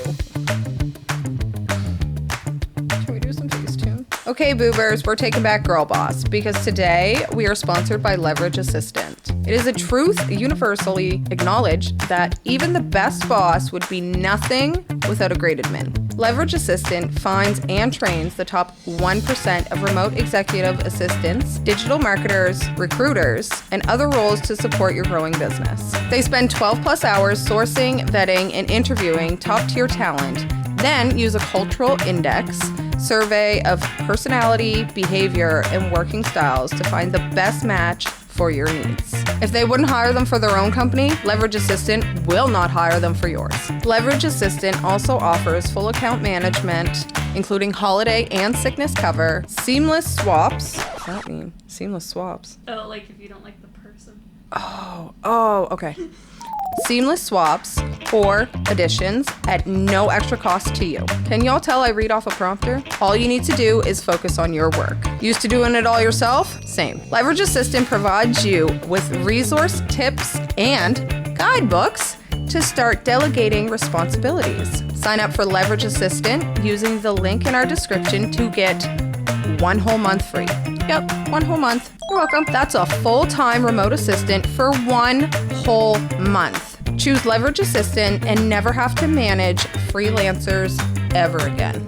Can we do some Facetune? Okay. Okay, boobers, we're taking back Girl Boss because today we are sponsored by Leverage Assistant. It is a truth universally acknowledged that even the best boss would be nothing without a great admin. Leverage Assistant finds and trains the top 1% of remote executive assistants, digital marketers, recruiters, and other roles to support your growing business. They spend 12 plus hours sourcing, vetting, and interviewing top-tier talent, then use a cultural index survey of personality, behavior, and working styles to find the best match for your needs. If they wouldn't hire them for their own company, Leverage Assistant will not hire them for yours. Leverage Assistant also offers full account management, including holiday and sickness cover, seamless swaps. What does that mean? Seamless swaps. Oh, like if you don't like the person. Oh, okay. Seamless swaps or additions at no extra cost to you. Can y'all tell I read off a prompter? All you need to do is focus on your work. Used to doing it all yourself? Same. Leverage Assistant provides you with resource tips and guidebooks to start delegating responsibilities. Sign up for Leverage Assistant using the link in our description to get 1 whole month free. Yep, 1 whole month. You're welcome. That's a full-time remote assistant for 1 whole month. Choose Leverage Assistant and never have to manage freelancers ever again.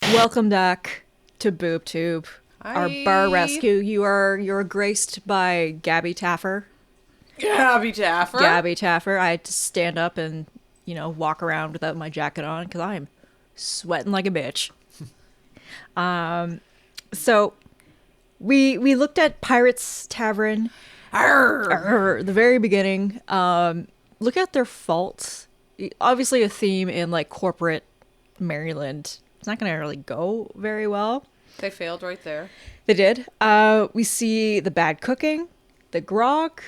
Welcome back to BoobTube, our bar rescue. You're graced by Gabby Taffer. Gabby Taffer? Gabby Taffer. I had to stand up and, walk around without my jacket on because I'm sweating like a bitch. So we looked at Pirates Tavern. The very beginning. Look at their faults. Obviously a theme in like corporate Maryland. It's not going to really go very well. They failed right there. They did. We see the bad cooking, the grog,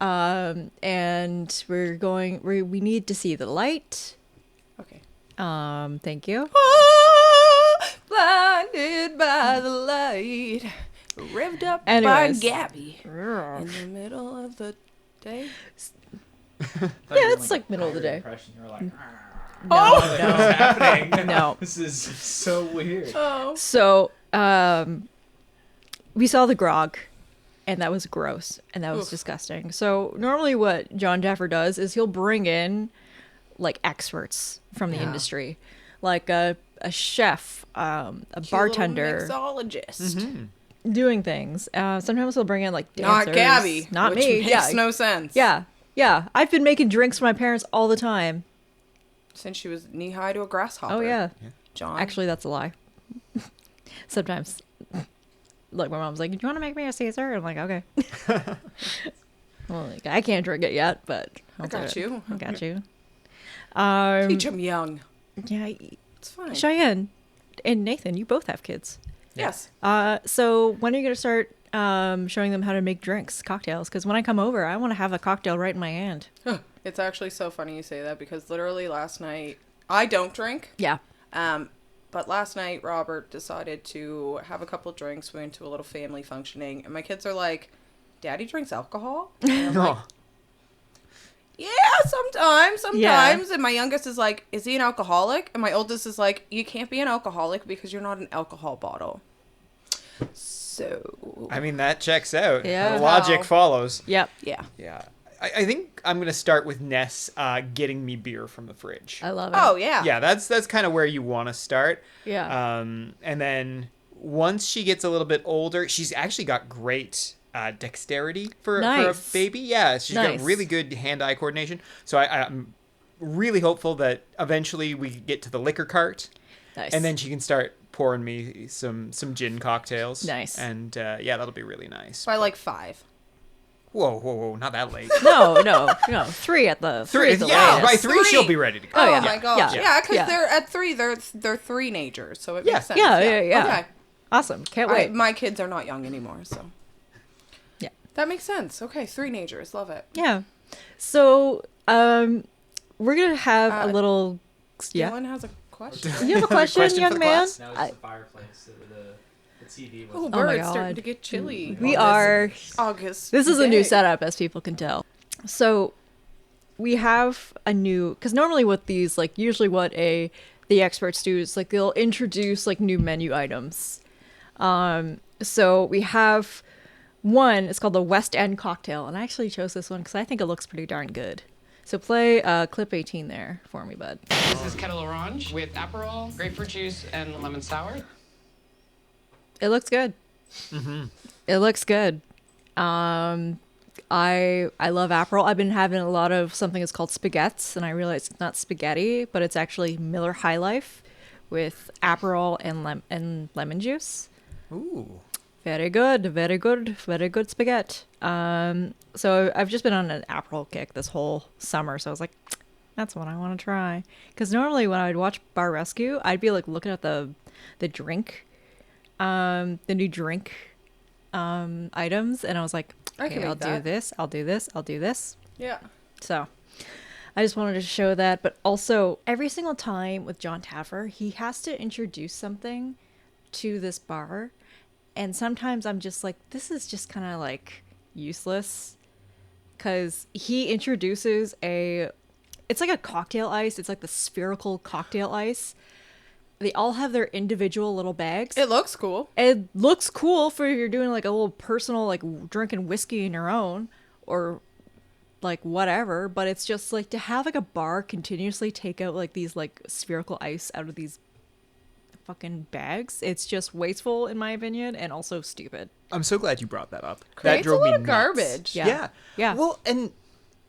and we need to see the light. Okay. Thank you. Blinded by the light, revved up Anyways. by Gabby in the middle of the day. Yeah, it's like middle of the day. You're like, No. What's happening? No. This is so weird. So, we saw the grog, and that was gross, and that was disgusting. So normally what Jon Taffer does is he'll bring in like experts from the industry, like a chef, a bartender, mixologist, doing things. Sometimes he'll bring in like dancers. Not Gabby. Not which me. Makes no sense. Yeah. I've been making drinks for my parents all the time. Since she was knee high to a grasshopper. Oh yeah. John. Actually, that's a lie. Sometimes. Look, my mom's like, "Do you want to make me a Caesar?" I'm like, "Okay." Well, like, I can't drink it yet, but I got you. I got you. Teach them young. Yeah, it's fine. Chyenne and Nathan, you both have kids. Yes. So when are you gonna start showing them how to make drinks, cocktails? Because when I come over, I want to have a cocktail right in my hand. It's actually so funny you say that because literally last night I don't drink. Yeah. But last night Robert decided to have a couple drinks. We went to a little family functioning, and my kids are like, "Daddy drinks alcohol?" And I'm like, yeah, sometimes. Yeah. And my youngest is like, "Is he an alcoholic?" And my oldest is like, "You can't be an alcoholic because you're not an alcohol bottle." So I mean, that checks out. Yeah. The logic follows. Yep. Yeah. Yeah. I think I'm going to start with Ness getting me beer from the fridge. I love it. Oh, yeah. Yeah, that's kind of where you want to start. Yeah. And then once she gets a little bit older, she's actually got great dexterity for a baby. Yeah, she's got really good hand-eye coordination. So I'm really hopeful that eventually we get to the liquor cart. Nice. And then she can start pouring me some gin cocktails. Nice. And yeah, that'll be really nice. By like 5. Whoa, not that late. No. 3 at the Three. at the Yeah, latest. by 3 she'll be ready to go. Oh my gosh. Yeah. Yeah, because they're at 3. They're 3-nagers, so it makes sense. Yeah. Okay. Awesome. Can't wait. My kids are not young anymore, so. Yeah. That makes sense. Okay, 3-nagers. Love it. Yeah. So, we're gonna have a little. Yeah. Dylan has a question. You have a question, young man? Now it's the fireplace. The TV was. Oh, my it's God. starting to get chilly. We are. August. This is a new day. setup, as people can tell. So, we have a new. Because normally, with these, like, usually what a the experts do is like they'll introduce like new menu items. So we have one, it's called the West End cocktail, and I actually chose this one because I think it looks pretty darn good. So play clip 18 there for me, bud. This is Kettle Orange with Aperol, grapefruit juice, and lemon sour. It looks good. It looks good. I love Aperol. I've been having a lot of something that's called spaghettis, and I realized it's not spaghetti, but it's actually Miller High Life with Aperol and lemon juice. Ooh. Very good, very good, very good spaghetti. So I've just been on an Aperol kick this whole summer, so I was like, that's what I want to try. Because normally when I'd watch Bar Rescue, I'd be like looking at the drink, the new drink items, and I was like, okay, I'll do this, I'll do this, I'll do this. Yeah. So I just wanted to show that, but also every single time with Jon Taffer, he has to introduce something to this bar. And sometimes I'm just like, this is just kind of like useless. Because he introduces it's like a cocktail ice. It's like the spherical cocktail ice. They all have their individual little bags. It looks cool. It looks cool for if you're doing like a little personal, like drinking whiskey in your own or like whatever. But it's just like to have like a bar continuously take out like these like spherical ice out of these fucking bags. It's just wasteful in my opinion, and also stupid. I'm so glad you brought that up. Creates that drove a lot me of nuts. garbage. Yeah. Well, and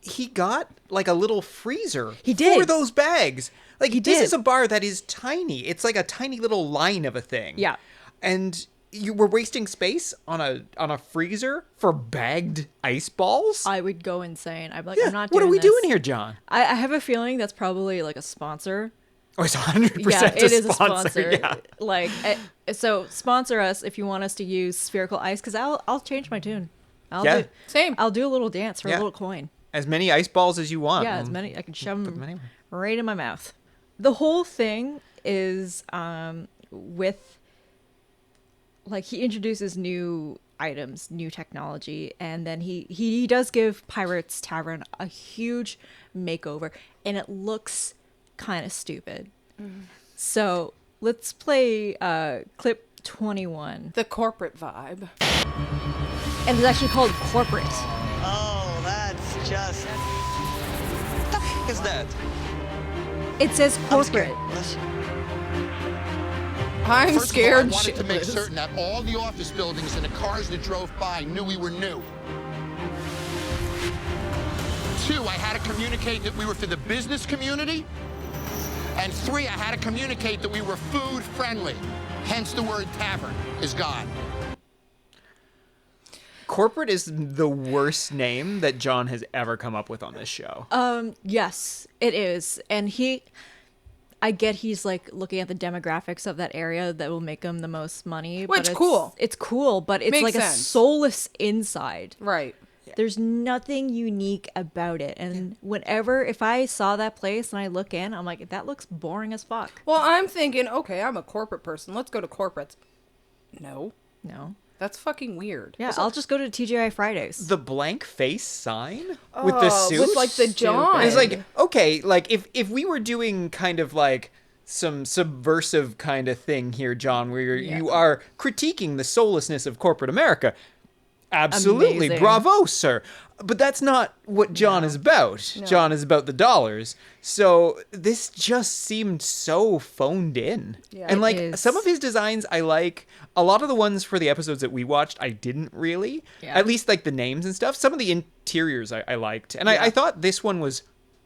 he got like a little freezer. He did for those bags. Like he this did. is a bar that is tiny. It's like a tiny little line of a thing. Yeah. And you were wasting space on a freezer for bagged ice balls. I would go insane. I'd be like, I'm not What doing are we this. doing here, John? I have a feeling that's probably like a sponsor. Oh, it's 100% Yeah, it is a sponsor. sponsor. Yeah. Like, so sponsor us if you want us to use spherical ice, because I'll change my tune. Same. I'll do a little dance for a Yeah. little coin. As many ice balls as you want. Yeah, as many. I can shove Put them them anywhere. right in my mouth. The whole thing is with, like, he introduces new items, new technology, and then he does give Pirates Tavern a huge makeover, and it looks kind of stupid. So let's play clip 21. The corporate vibe. And it's actually called Corporate. Oh, that's just... What the f*** is that? It says corporate. I'm First scared of all, I wanted to make shitless. certain that all the office buildings and the cars that drove by knew we were new. 2, I had to communicate that we were for the business community. And 3, I had to communicate that we were food friendly. Hence the word tavern is gone. Corporate is the worst name that John has ever come up with on this show. Yes, it is. And I get he's like looking at the demographics of that area that will make him the most money. Which, but cool. It's cool, but it's Makes like sense. a soulless inside. Right. There's nothing unique about it. And if I saw that place and I look in, I'm like, that looks boring as fuck. Well, I'm thinking, okay, I'm a corporate person. Let's go to corporates. No. That's fucking weird. Yeah, I'll just go to TGI Fridays. The blank face sign with the Oh, suit. with, like, the John. It's like, okay, like if we were doing kind of like some subversive kind of thing here, John, where you are critiquing the soullessness of corporate America. Absolutely. Amazing. Bravo, sir. But that's not what John is about. No. John is about the dollars. So this just seemed so phoned in. Yeah, and it like is. some of his designs I like. A lot of the ones for the episodes that we watched, I didn't really. Yeah. At least like the names and stuff. Some of the interiors I liked. And I thought this one was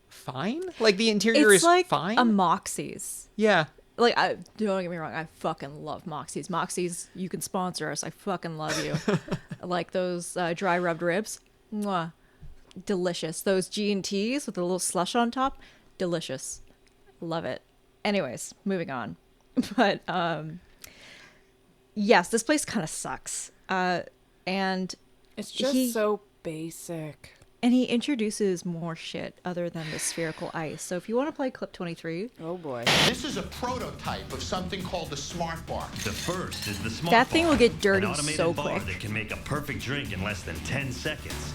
fine. Like the interior It's is like fine. a Moxie's. Yeah. Like, don't get me wrong, I fucking love Moxie's. Moxie's, you can sponsor us. I fucking love you. Like those dry rubbed ribs. Mwah. Delicious. Those G&Ts with a little slush on top. Delicious. Love it. Anyways, moving on. But, yes, this place kind of sucks. And It's just so basic. And he introduces more shit other than the spherical ice. So if you want to play clip 23. Oh boy. This is a prototype of something called the Smart Bar. The first is the Smart That thing Bar, will get dirty an automated so bar quick. that can make a perfect drink in less than 10 seconds.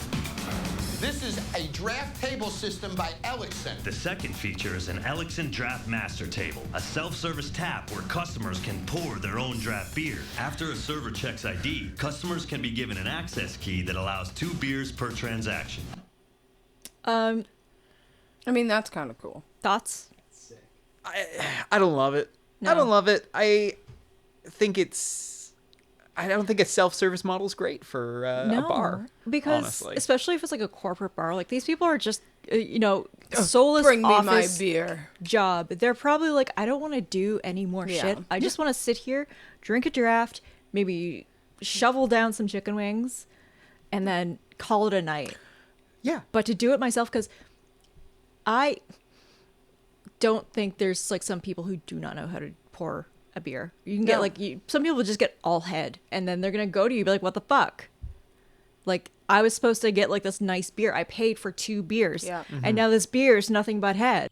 This is a draft table system by Elixon. The second feature is an Elixon Draft Master Table, a self-service tap where customers can pour their own draft beer. After a server checks ID, customers can be given an access key that allows 2 beers per transaction. I mean, that's kind of cool. Thoughts? I don't love it. No. I don't love it. I don't think a self-service model is great for a bar. Because honestly. especially if it's like a corporate bar, like these people are just, soulless Bring me my office beer. job. They're probably like, I don't want to do any more shit. I just want to sit here, drink a draft, maybe shovel down some chicken wings, and then call it a night. Yeah. But to do it myself, because I don't think there's like some people who do not know how to pour a beer. You can get some people just get all head, and then they're gonna go to you and be like, what the fuck? Like, I was supposed to get like this nice beer. I paid for 2 beers. Yeah. And now this beer is nothing but head.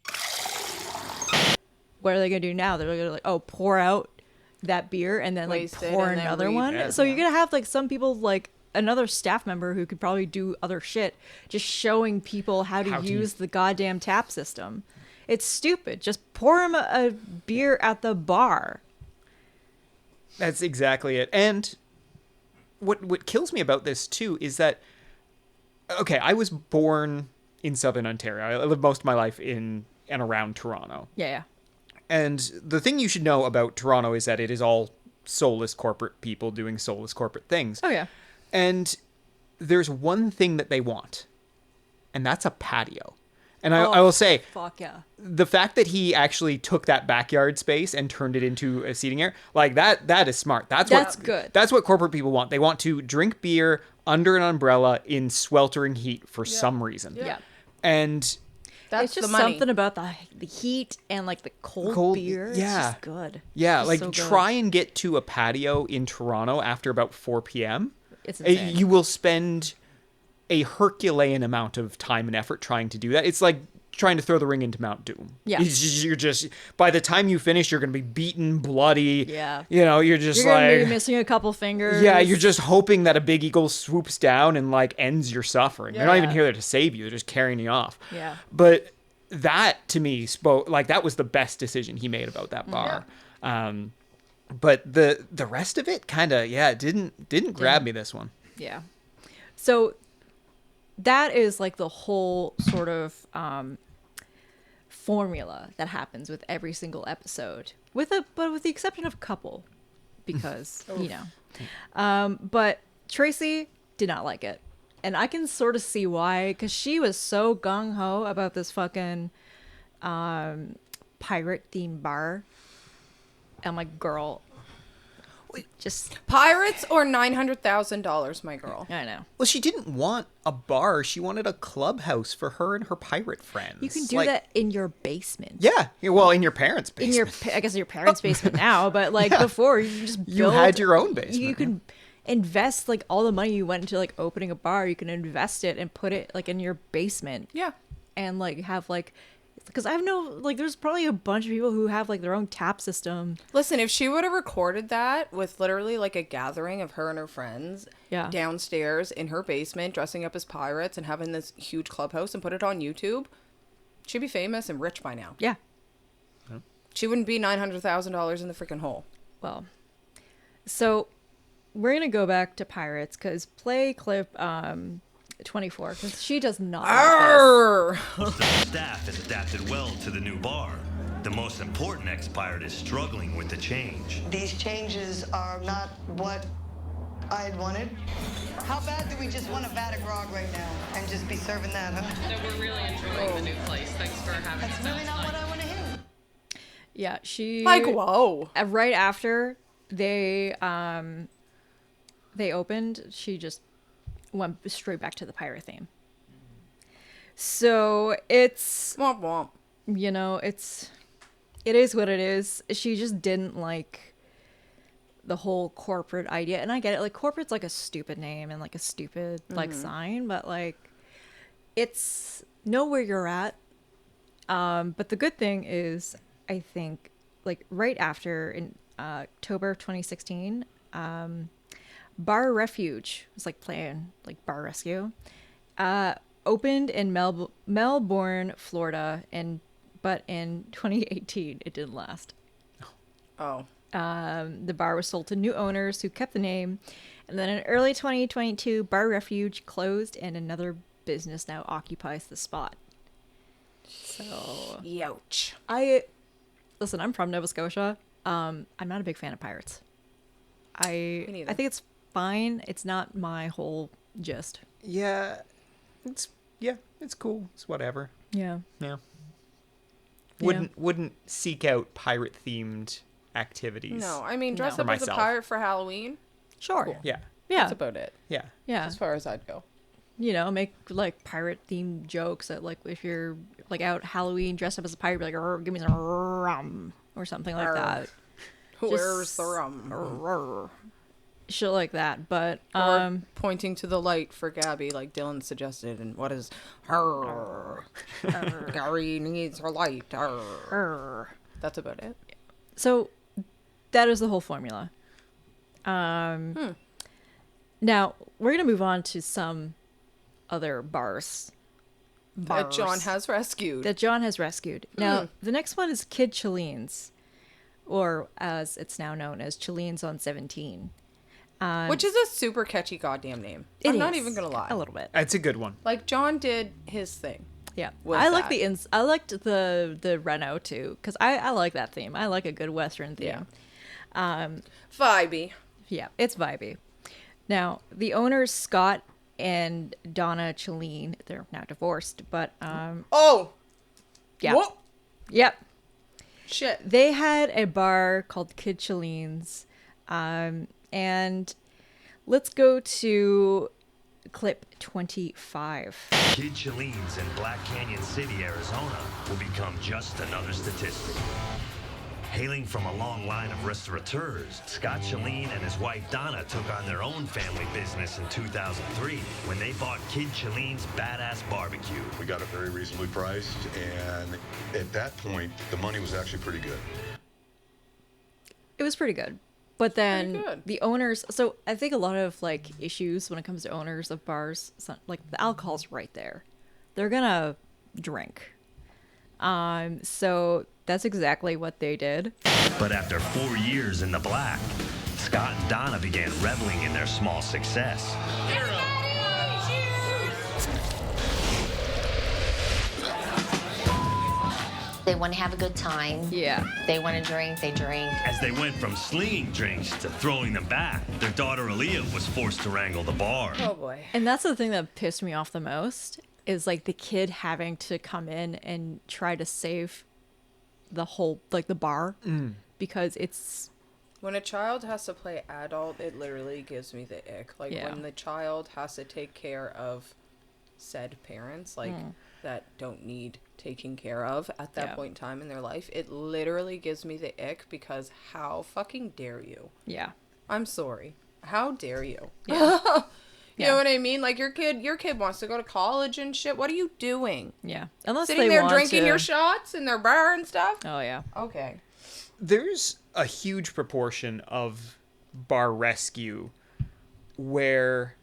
What are they gonna do now? They're gonna like, pour out that beer and then Waste like it pour and then another one. yeah. So you're gonna have like some people, like another staff member who could probably do other shit, just showing people how to use the goddamn tap system. It's stupid. Just pour him a beer at the bar. That's exactly it. And what kills me about this too is that, okay, I was born in Southern Ontario. I lived most of my life in and around Toronto. Yeah. And the thing you should know about Toronto is that it is all soulless corporate people doing soulless corporate things. Oh, yeah. And there's one thing that they want, and that's a patio. And I will say, fuck yeah, the fact that he actually took that backyard space and turned it into a seating area, like that is smart. That's good. That's what corporate people want. They want to drink beer under an umbrella in sweltering heat for some reason. Yeah. And that's it's just the money. something about the heat and like the cold beer. It's just good. Yeah, It's like so good. try and get to a patio in Toronto after about 4 p.m. It's insane. You will spend a Herculean amount of time and effort trying to do that. It's like trying to throw the ring into Mount Doom. Yeah. You're just by the time you finish, you're going to be beaten, bloody. Yeah. You're just You're gonna like be missing a couple fingers. Yeah, you're just hoping that a big eagle swoops down and like ends your suffering. They're not even here to save you. They're just carrying you off. Yeah. But that to me spoke like that was the best decision he made about that bar. Yeah. But the rest of it kind of didn't grab me this one. Yeah. So that is like the whole sort of formula that happens with every single episode, but with the exception of a couple, because but Tracy did not like it, and I can sort of see why, because she was so gung ho about this fucking pirate themed bar. I'm like, girl. Just pirates or $900,000, my girl. I know. Well, she didn't want a bar. She wanted a clubhouse for her and her pirate friends. You can do that in your basement. Yeah. Well, in your parents' basement. I guess your parents' basement now, but like before, you just build, you had your own basement. You can invest like all the money you went into like opening a bar. You can invest it and put it like in your basement. Yeah. And like have like. Because I know, like, there's probably a bunch of people who have, like, their own tap system. Listen, if she would have recorded that with literally, like, a gathering of her and her friends downstairs in her basement, dressing up as pirates and having this huge clubhouse and put it on YouTube, she'd be famous and rich by now. Yeah. She wouldn't be $900,000 in the freaking hole. Well, so we're going to go back to pirates because play clip 24, because she does not like this. Most of the staff has adapted well to the new bar. The most important ex-pirate is struggling with the change. These changes are not what I had wanted. How bad do we just want a vat of grog right now and just be serving that, huh? So we're really enjoying the new place. Thanks for having us. That's really not what I want to hear. Yeah, she... Like, whoa. Right after they opened, she just went straight back to the pirate theme. So it's womp womp. It is what it is. She just didn't like the whole corporate idea, and I get it. Like, corporate's like a stupid name and like a stupid like sign, but like it's know where you're at. But the good thing is, I think, like right after in October of 2016, Bar Refuge was like playing like Bar Rescue. opened in Melbourne, Florida, but in 2018 it didn't last. Oh. The bar was sold to new owners who kept the name, and then in early 2022, Bar Refuge closed, and another business now occupies the spot. So, ouch. Listen, I'm from Nova Scotia. I'm not a big fan of pirates. Me neither. I think it's fine. It's not my whole gist. Yeah, it's cool. It's whatever. Yeah. Yeah. Wouldn't seek out pirate themed activities. No, I mean dress for up as a myself. pirate for Halloween. Sure. Cool. Yeah. That's about it. Yeah. Yeah. As far as I'd go. You know, make like pirate themed jokes that like if you're like out Halloween dressed up as a pirate, be like, "Rrr, give me some rum or something like Arr. that. Where's the rum? Rrr. Shit like that. But or pointing to the light for Gabby, like Dylan suggested, and what is Gary needs her light. That's about it. So that is the whole formula. Now we're gonna move on to some other bars That Jon has rescued. Now the next one is Kid Chyllene's, or as it's now known as Chyllene's on 17. Which is a super catchy goddamn name. I'm not even gonna lie. A little bit. It's a good one. Like Jon did his thing. Yeah, with I like that. I liked the Reno too, because I like that theme. I like a good Western theme. Vibey. Yeah, it's vibey. Now the owners Scott and Donna Chyenne, they're now divorced, but oh, yeah, whoa. Yep. Shit. They had a bar called Kid Chyllene's, and let's go to clip 25. Kid Chyllene's in Black Canyon City, Arizona, will become just another statistic. Hailing from a long line of restaurateurs, Scott Chyenne and his wife Donna took on their own family business in 2003 when they bought Kid Chyllene's Badass Barbecue. We got it very reasonably priced, and at that point, the money was actually pretty good. It was pretty good. But then the owners, so I think a lot of like issues when it comes to owners of bars, like the alcohol's right there. They're gonna drink. So that's exactly what they did. But after 4 years in the black, Scott and Donna began reveling in their small success. They want to have a good time. Yeah. They want to drink, they drink. As they went from slinging drinks to throwing them back, their daughter Aaliyah was forced to wrangle the bar. Oh boy. And that's the thing that pissed me off the most, is like the kid having to come in and try to save the whole, like the bar, because it's... When a child has to play adult, it literally gives me the ick. Like when the child has to take care of said parents, like that don't need taking care of at that point in time in their life, it literally gives me the ick, because how fucking dare you? Yeah. I'm sorry. How dare you? Yeah. You know what I mean? Like your kid wants to go to college and shit. What are you doing? Yeah. Unless sitting they there want drinking to... your shots in their bar and stuff. Oh yeah. Okay. There's a huge proportion of Bar Rescue where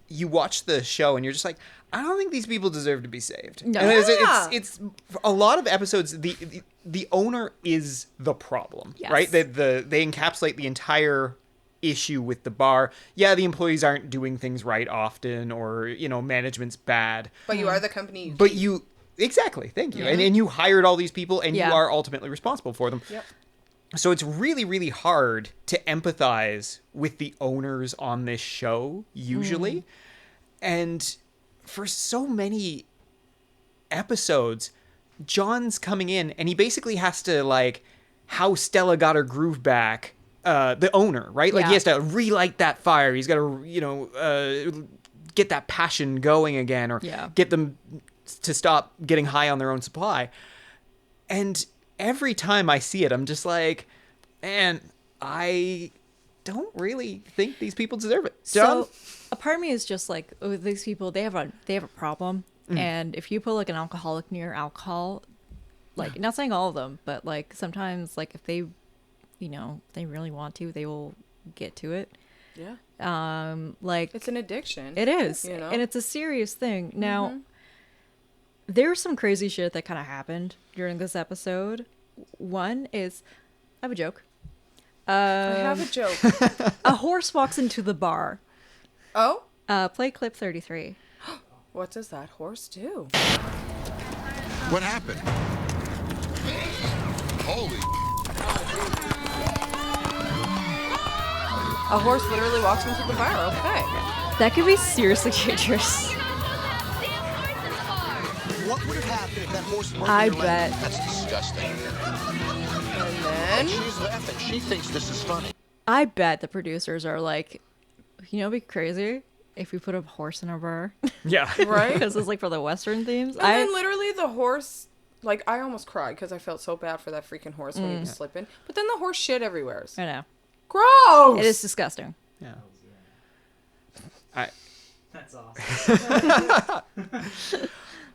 you watch the show and you're just like, I don't think these people deserve to be saved. No. And it's a lot of episodes. The owner is the problem, right? They encapsulate the entire issue with the bar. Yeah, the employees aren't doing things right often, or management's bad. But you are the company. Exactly. Thank you. Yeah. And you hired all these people, and you are ultimately responsible for them. Yep. So it's really, really hard to empathize with the owners on this show, usually. And for so many episodes, Jon's coming in, and he basically has to, like, how Stella got her groove back, the owner, right? Like, he has to relight that fire. He's got to, get that passion going again, or get them to stop getting high on their own supply. And every time I see it, I'm just like, man, I don't really think these people deserve it. Jon? So a part of me is just like, oh, these people, they have a problem. And if you put like an alcoholic near alcohol, like, not saying all of them, but like sometimes, like if they, they really want to, they will get to it. Yeah. Like it's an addiction. It is, you know? and it's a serious thing. Now, there's some crazy shit that kind of happened during this episode. One is, I have a joke. I have a joke. A horse walks into the bar. Oh? Play clip 33. What does that horse do? What happened? Holy. A horse literally walks into the bar. Okay. That could be seriously dangerous. What would have happened if that horse weren't I in your lane? bet. That's disgusting. And then she's laughing. She thinks this is funny. I bet the producers are like, you know, it'd be crazy if we put a horse in our bar. Yeah. Right? Because it's like for the Western themes. And then literally the horse, like, I almost cried because I felt so bad for that freaking horse when he was slipping. But then the horse shit everywhere. I know. Gross! It is disgusting. Yeah. That's awesome.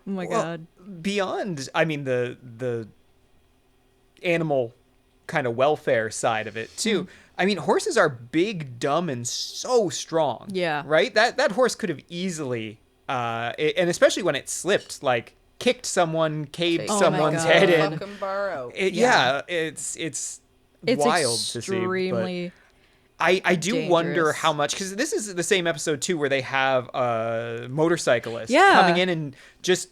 Oh my god. Beyond, I mean, the animal kind of welfare side of it too. I mean, horses are big, dumb, and so strong. Yeah. Right? That horse could have easily, and especially when it slipped, like kicked someone, caved someone's head in. Fucking borrow. Yeah, it's wild to see. Extremely. I do dangerous. wonder how much, because this is the same episode too where they have a motorcyclist Yeah. coming in and just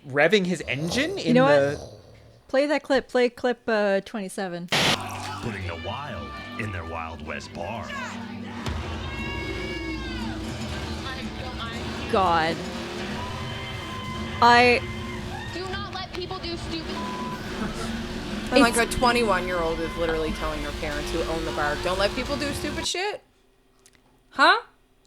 revving his engine in What? Play that clip. Play clip 27. Putting the wild in their Wild West bar. God. Do not let people do stupid. And like a 21-year-old is literally telling her parents who own the bar, don't let people do stupid shit? Huh?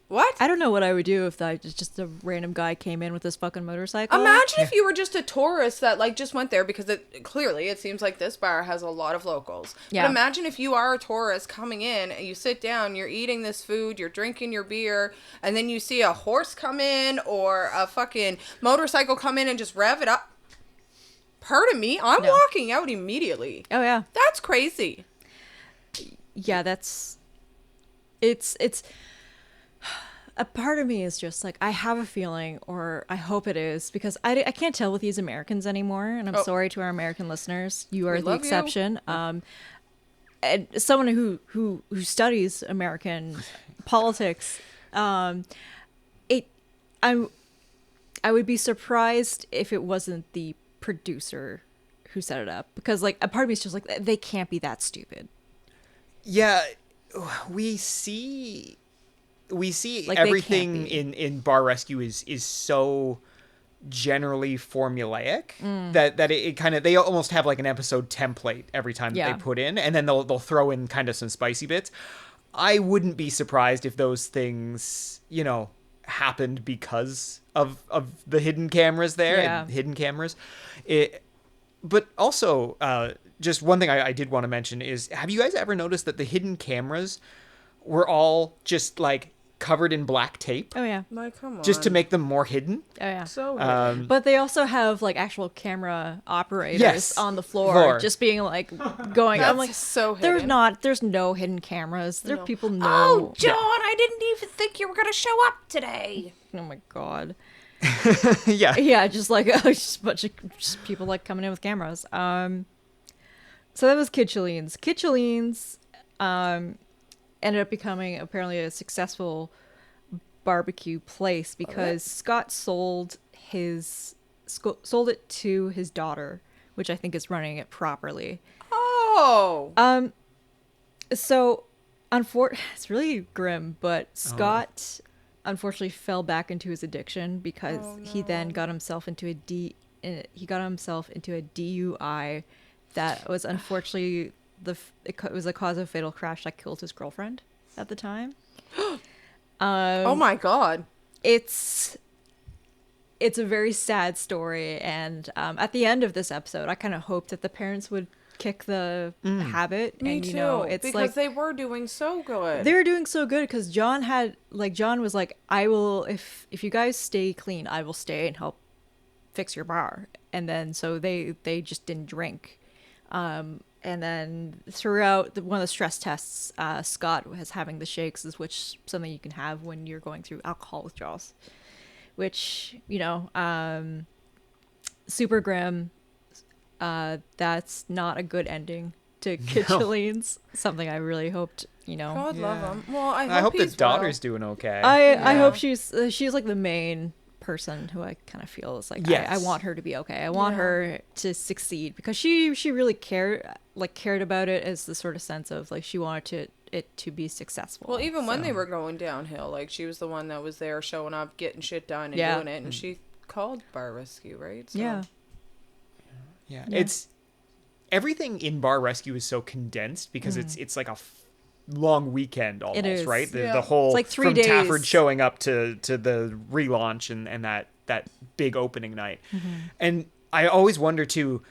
What? I don't know what I would do if that just a random guy came in with this fucking motorcycle. Imagine if you were just a tourist that like just went there because clearly it seems like this bar has a lot of locals. Yeah. But imagine if you are a tourist coming in and you sit down, you're eating this food, you're drinking your beer, and then you see a horse come in or a fucking motorcycle come in and just rev it up. Pardon me, I'm walking out immediately. Oh yeah. That's crazy. Yeah, it's a part of me is just like, I have a feeling, or I hope it is, because I can't tell with these Americans anymore, and I'm sorry to our American listeners. You are the exception. And someone who studies American politics, I would be surprised if it wasn't the producer who set it up, because like a part of me is just like, they can't be that stupid. Yeah, we see like everything in Bar Rescue is so generally formulaic that it kind of, they almost have like an episode template every time that they put in, and then they'll throw in kind of some spicy bits. I wouldn't be surprised if those things, you know, happened because of the hidden cameras there. And hidden cameras. But also, just one thing I did want to mention is, have you guys ever noticed that the hidden cameras were all just like covered in black tape? Oh yeah. Like, come on. Just to make them more hidden? Oh yeah. So but they also have like actual camera operators on the floor, just being like going. I'm like, so hidden. There's no hidden cameras. There people know. Oh, John, I didn't even think you were gonna show up today. Oh my god. Yeah. Yeah, just like just a bunch of just people like coming in with cameras. So that was Chyellene's. Chyellene's ended up becoming apparently a successful barbecue place because Scott sold it to his daughter, which I think is running it properly. Oh. So it's really grim, but Scott unfortunately fell back into his addiction because he then got himself into a DUI that was unfortunately it was a cause of fatal crash that killed his girlfriend at the time. Oh my god. It's a very sad story, and at the end of this episode I kind of hoped that the parents would kick the habit. Me and too, you know, it's because like they were doing so good. They were doing so good because John was like, I will, if you guys stay clean, I will stay and help fix your bar. And then so they just didn't drink. And then throughout one of the stress tests, Scott was having the shakes, is which something you can have when you're going through alcohol withdrawals. Which, super grim. That's not a good ending to Chyellene's. Something I really hoped, God love him. Well, I hope the daughter's doing okay. I hope she's like the main person who I kind of feel is like, Yes. I want her to be okay. I want her to succeed, because she really cared about it, as the sort of sense of like she wanted it to be successful. Well, even when they were going downhill, like she was the one that was there showing up, getting shit done and doing it, and she called Bar Rescue, right? So. Yeah. It's everything in Bar Rescue is so condensed because it's like a long weekend almost, It is. right? The whole, it's like 3 from days. Taffer showing up to the relaunch and that big opening night. And I always wonder too,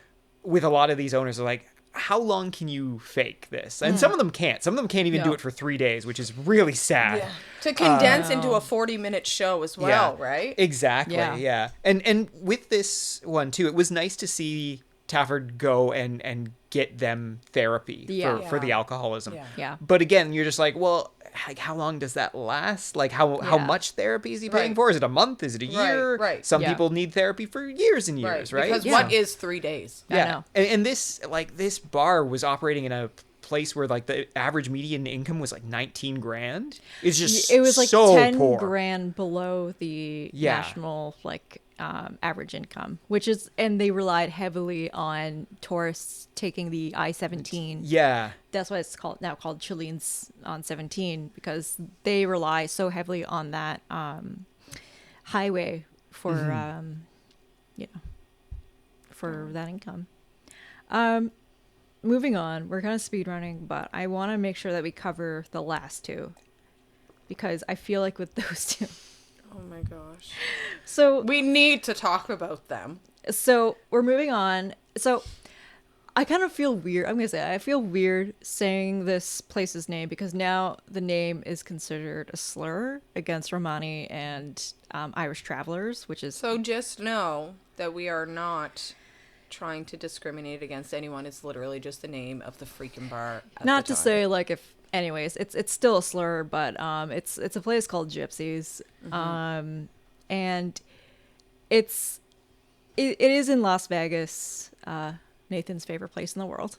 with a lot of these owners, are like, how long can you fake this? And some of them can't. Some of them can't even do it for 3 days, which is really sad. Yeah. To condense into a 40-minute show as well, right? Exactly. Yeah. And with this one too, it was nice to see Taffer go and get them therapy for the alcoholism. Yeah. But again, you're just like, well, like, how long does that last? Like, how much therapy is he paying for? Is it a month? Is it a year? Right. Some people need therapy for years and years, right? Because what is 3 days? Yeah. I know. And this bar was operating in a place where like the average median income was like 19 grand. It's just it was like so 10 poor. grand below the national average income, and they relied heavily on tourists taking the I-17. Yeah. That's why it's called Chyellene's on 17, because they rely so heavily on that highway for for that income. Moving on, we're kind of speed running, but I want to make sure that we cover the last two, because I feel like with those two. Oh my gosh. So we need to talk about them. So we're moving on. So I kind of feel weird. I'm going to say I feel weird saying this place's name, because now the name is considered a slur against Romani and Irish travelers, which is... So just know that we are not trying to discriminate against anyone. It's literally just the name of the freaking bar. Not to say like if... Anyways, it's still a slur, but it's a place called Gypsies, and it is in Las Vegas, Nathan's favorite place in the world.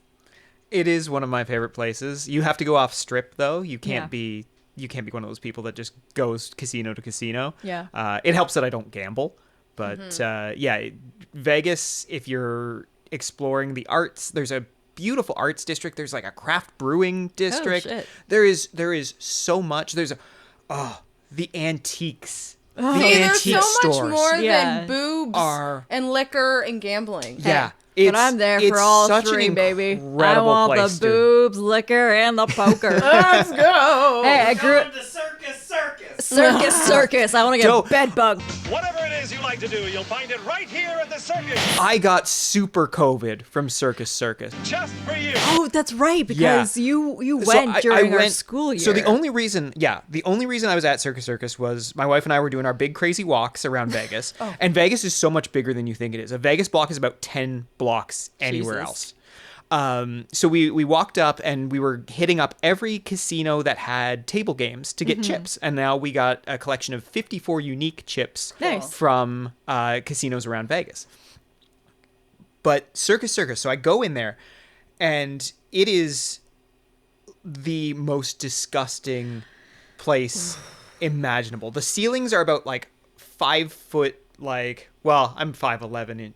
It is one of my favorite places. You have to go off strip though. You can't be one of those people that just goes casino to casino. Yeah. It helps that I don't gamble, but Vegas, if you're exploring the arts, there's a beautiful arts district. There's like a craft brewing district. Oh, shit. There is so much. There's the antiques. Oh. The There's antique so much stores more than boobs and liquor and gambling. Yeah. But I'm there for all three, baby. I want the boobs, liquor, and the poker. Let's go. Hey, I grew Welcome to Circus. Circus. I want to get bed bug. Whatever it is you like to do, you'll find it right here at the circus. I got super COVID from Circus. Just for you. Oh, that's right, because you went during our school year. So the only reason I was at Circus was my wife and I were doing our big crazy walks around Vegas. And Vegas is so much bigger than you think it is. A Vegas block is about 10 blocks anywhere else. So we walked up and we were hitting up every casino that had table games to get chips. And now we got a collection of 54 unique chips from casinos around Vegas. But Circus. So I go in there and it is the most disgusting place imaginable. The ceilings are about like 5 foot, I'm 5'11",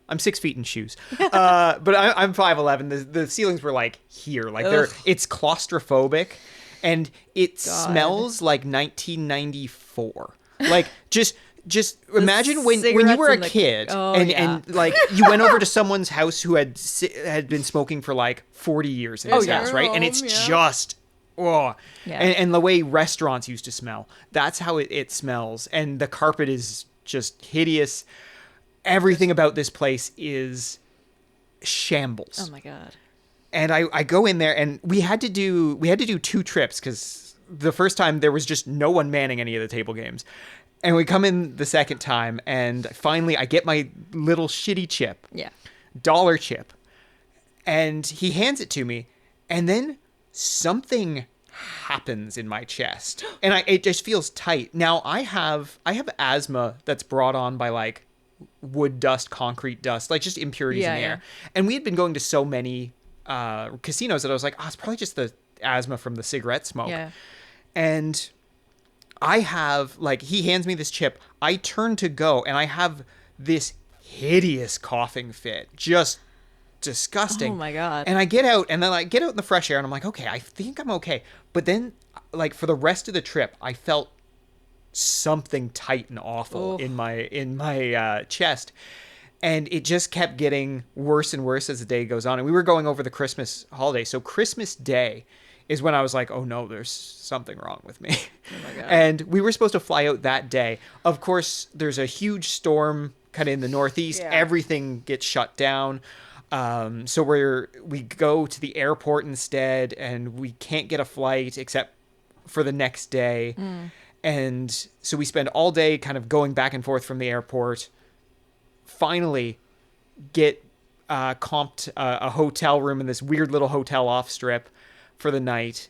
I'm 6 feet in shoes, but I'm 5'11". The ceilings were like here, it's claustrophobic, and it smells like 1994. Like just imagine when you were a kid and like you went over to someone's house who had been smoking for like 40 years in his house, right? And it's just and the way restaurants used to smell. That's how it smells, and the carpet is just hideous. Everything about this place is shambles. Oh my god. And I go in there, and we had to do 2 trips because the first time there was just no one manning any of the table games. And we come in the second time, and finally I get my little shitty chip. Yeah. $1 chip. And he hands it to me, and then something happens in my chest, and it just feels tight. Now I have asthma that's brought on by like wood dust, concrete dust, like just impurities in the air. And we had been going to so many casinos that I was like, it's probably just the asthma from the cigarette smoke. Yeah. And I have like, he hands me this chip. I turn to go, and I have this hideous coughing fit, just disgusting. Oh my God. And I get out, and then I get out in the fresh air, and I'm like, okay, I think I'm okay. But then, like, for the rest of the trip, I felt something tight and awful in my chest, and it just kept getting worse and worse as the day goes on. And we were going over the Christmas holiday, so Christmas Day is when I was like, oh no, there's something wrong with me. Oh my God. And we were supposed to fly out that day. Of course, there's a huge storm kind of in the Northeast. Yeah. Everything gets shut down. So we go to the airport instead, and we can't get a flight except for the next day. And so we spend all day kind of going back and forth from the airport. Finally get comped a hotel room in this weird little hotel off strip for the night.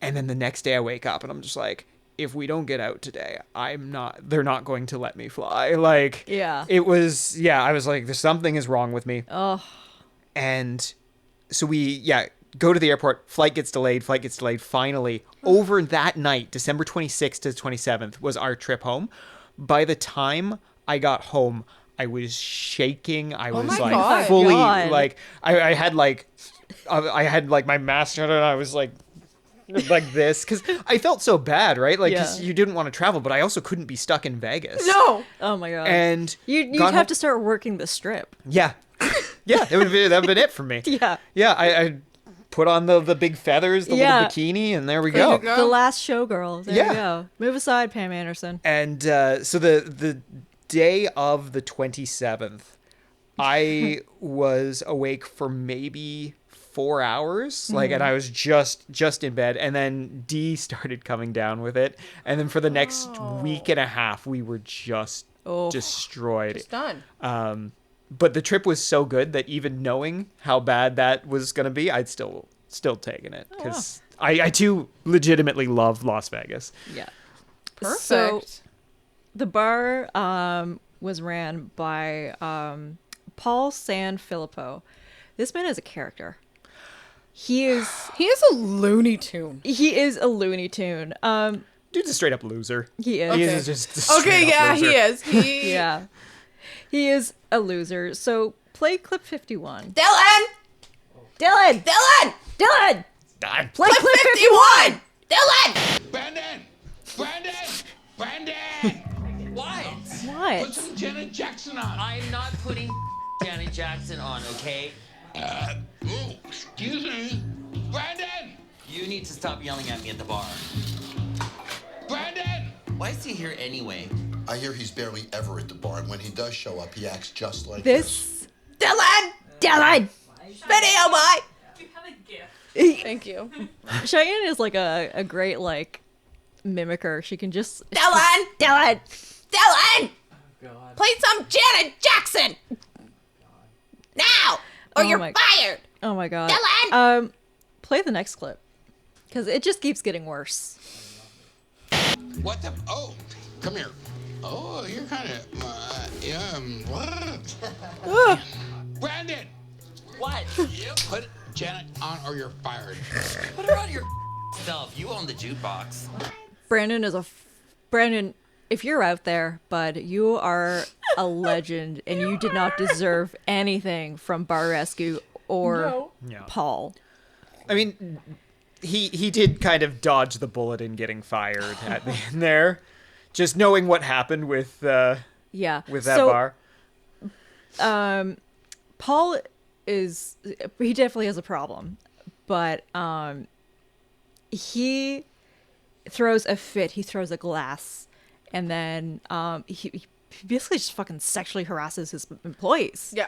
And then the next day I wake up, and I'm just like, if we don't get out today, they're not going to let me fly. Like, I was like, something is wrong with me. Oh. And so we go to the airport, flight gets delayed. Finally, over that night, December 26th to 27th was our trip home. By the time I got home, I was shaking. I was like fully like, I had like my mask on, and I was like this, because I felt so bad, right? Like, because you didn't want to travel, but I also couldn't be stuck in Vegas. No. Oh my God. And you'd have to start working the strip. Yeah. That would have been it for me. Yeah. Yeah. I put on the big feathers, the little bikini, and there we go. The last showgirl. There you go. Move aside, Pam Anderson. And so the day of the 27th, I was awake for maybe 4 hours, and I was just in bed, and then Dee started coming down with it, and then for the next week and a half we were just destroyed. Just done. But the trip was so good that even knowing how bad that was going to be, I'd still taken it, because I too legitimately love Las Vegas. Yeah. Perfect. So the bar was ran by Paul Sanfilippo. This man is a character. He is a Looney Tune. He is a Looney Tune. Dude's a straight up loser. He is. He is just a straight up loser. He is. Yeah. He is a loser. So play clip 51. Dylan! Play clip 51! Brandon! What? Put some Janet Jackson on. I'm not putting Janet Jackson on, okay? Excuse me. Brandon! You need to stop yelling at me at the bar. Brandon! Why is he here anyway? I hear he's barely ever at the bar, and when he does show up, he acts just like this. Dylan! Video boy! You have a gift. Thank you. Chyenne is like a great like mimicker. She can just Dylan! Oh, God. Play some Janet Jackson! Now! Or you're fired! Oh my God. Dylan! Play the next clip, because it just keeps getting worse. What the? Oh, come here. Oh, you're kind of, Brandon! What? Put Janet on or you're fired. Put her on your self. You own the jukebox. Brandon, if you're out there, bud, you are a legend, and you did not deserve anything from Bar Rescue or Paul. I mean, he did kind of dodge the bullet in getting fired at the end there. Just knowing what happened with that bar. Paul he definitely has a problem, but he throws a fit. He throws a glass, and then he basically just fucking sexually harasses his employees. Yeah.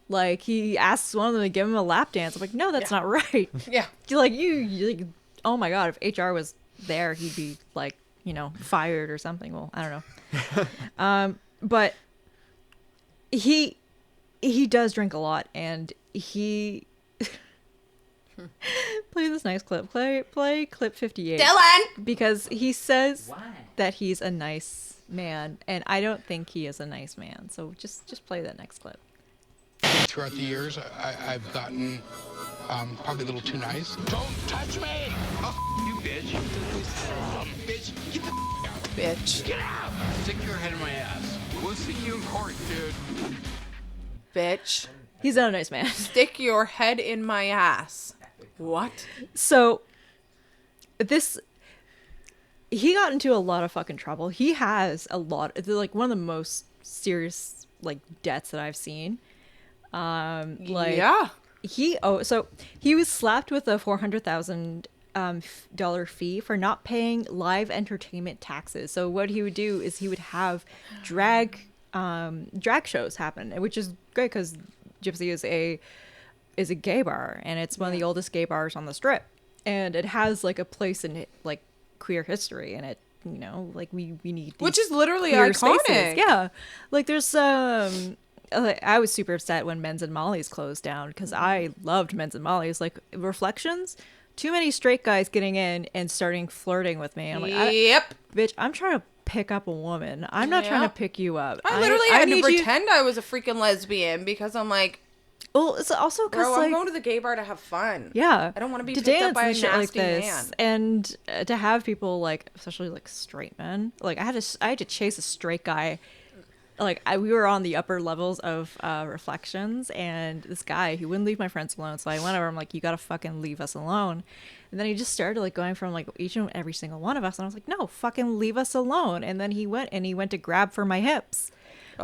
Like, he asks one of them to give him a lap dance. I'm like, no, that's not right. Yeah. You oh my God, if HR was there, he'd be like, fired or something. Well, I don't know. But he does drink a lot, and he play this nice clip. Play clip 58. Dylan! Because he says that he's a nice man, and I don't think he is a nice man. So just play that next clip. Throughout the years, I've gotten probably a little too nice. Don't touch me! Oh, you bitch. Bitch, get the out. Bitch. Get out! Stick your head in my ass. We'll see you in court, dude. Bitch. He's not a nice man. Stick your head in my ass. What? So, he got into a lot of fucking trouble. He has a lot, like one of the most serious like debts that I've seen. Yeah. He was slapped with a $400,000 fee for not paying live entertainment taxes. So what he would do is he would have drag shows happen, which is great because Gypsy is a gay bar, and it's one of the oldest gay bars on the Strip, and it has like a place in like queer history, and it, you know, like we need which is literally queer iconic. spaces. Yeah, like there's I was super upset when Men's and Molly's closed down because I loved Men's and Molly's. Like Reflections, too many straight guys getting in and starting flirting with me. I'm like, yep, bitch, I'm trying to pick up a woman. I'm not trying to pick you up. I literally had to pretend I was a freaking lesbian because I'm like, well, it's also because bro, like, I'm going to the gay bar to have fun. Yeah, I don't want to be to picked up dance by a and shit nasty like this, man. and to have people like, especially like straight men. Like I had to chase a straight guy. Like we were on the upper levels of Reflections, and this guy, he wouldn't leave my friends alone. So I went over, I'm like, you gotta fucking leave us alone. And then he just started like going from like each and every single one of us, and I was like, no, fucking leave us alone. And then he went to grab for my hips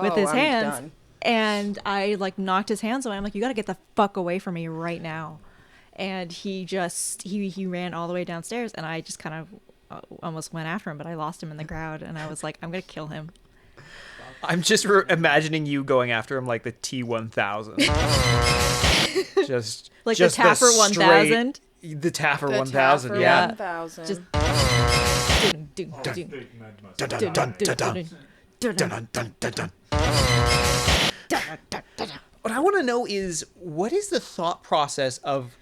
with his hands. Done. And I like knocked his hands away. I'm like, you gotta get the fuck away from me right now. And he just he ran all the way downstairs, and I just kind of almost went after him, but I lost him in the crowd, and I was like, I'm gonna kill him. I'm just imagining you going after him like the T-1000. just like just the Taffer 1000. The Taffer The 1000, Taffer yeah. 1000. Just What I want to know is, what is the thought process of,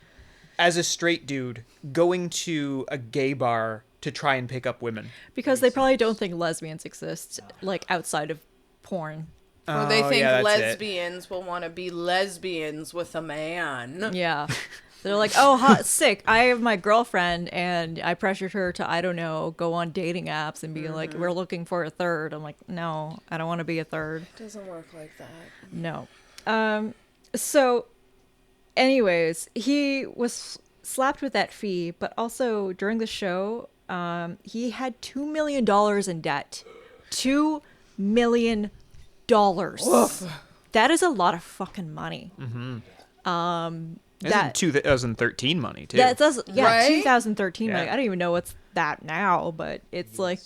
as a straight dude, going to a gay bar to try and pick up women? Because they probably don't think lesbians exist, like outside of porn. Or they think lesbians will want to be lesbians with a man. Yeah. They're like, oh, hot, sick. I have my girlfriend, and I pressured her to, I don't know, go on dating apps and be like, we're looking for a third. I'm like, no, I don't want to be a third. It doesn't work like that. No. So, anyways, he was slapped with that fee, but also during the show, he had $2 million in debt. $2 million. Oof. That is a lot of fucking money. Mm-hmm. That's 2013 money too. That does, yeah, right? 2013 money. I don't even know what's that now, but it's like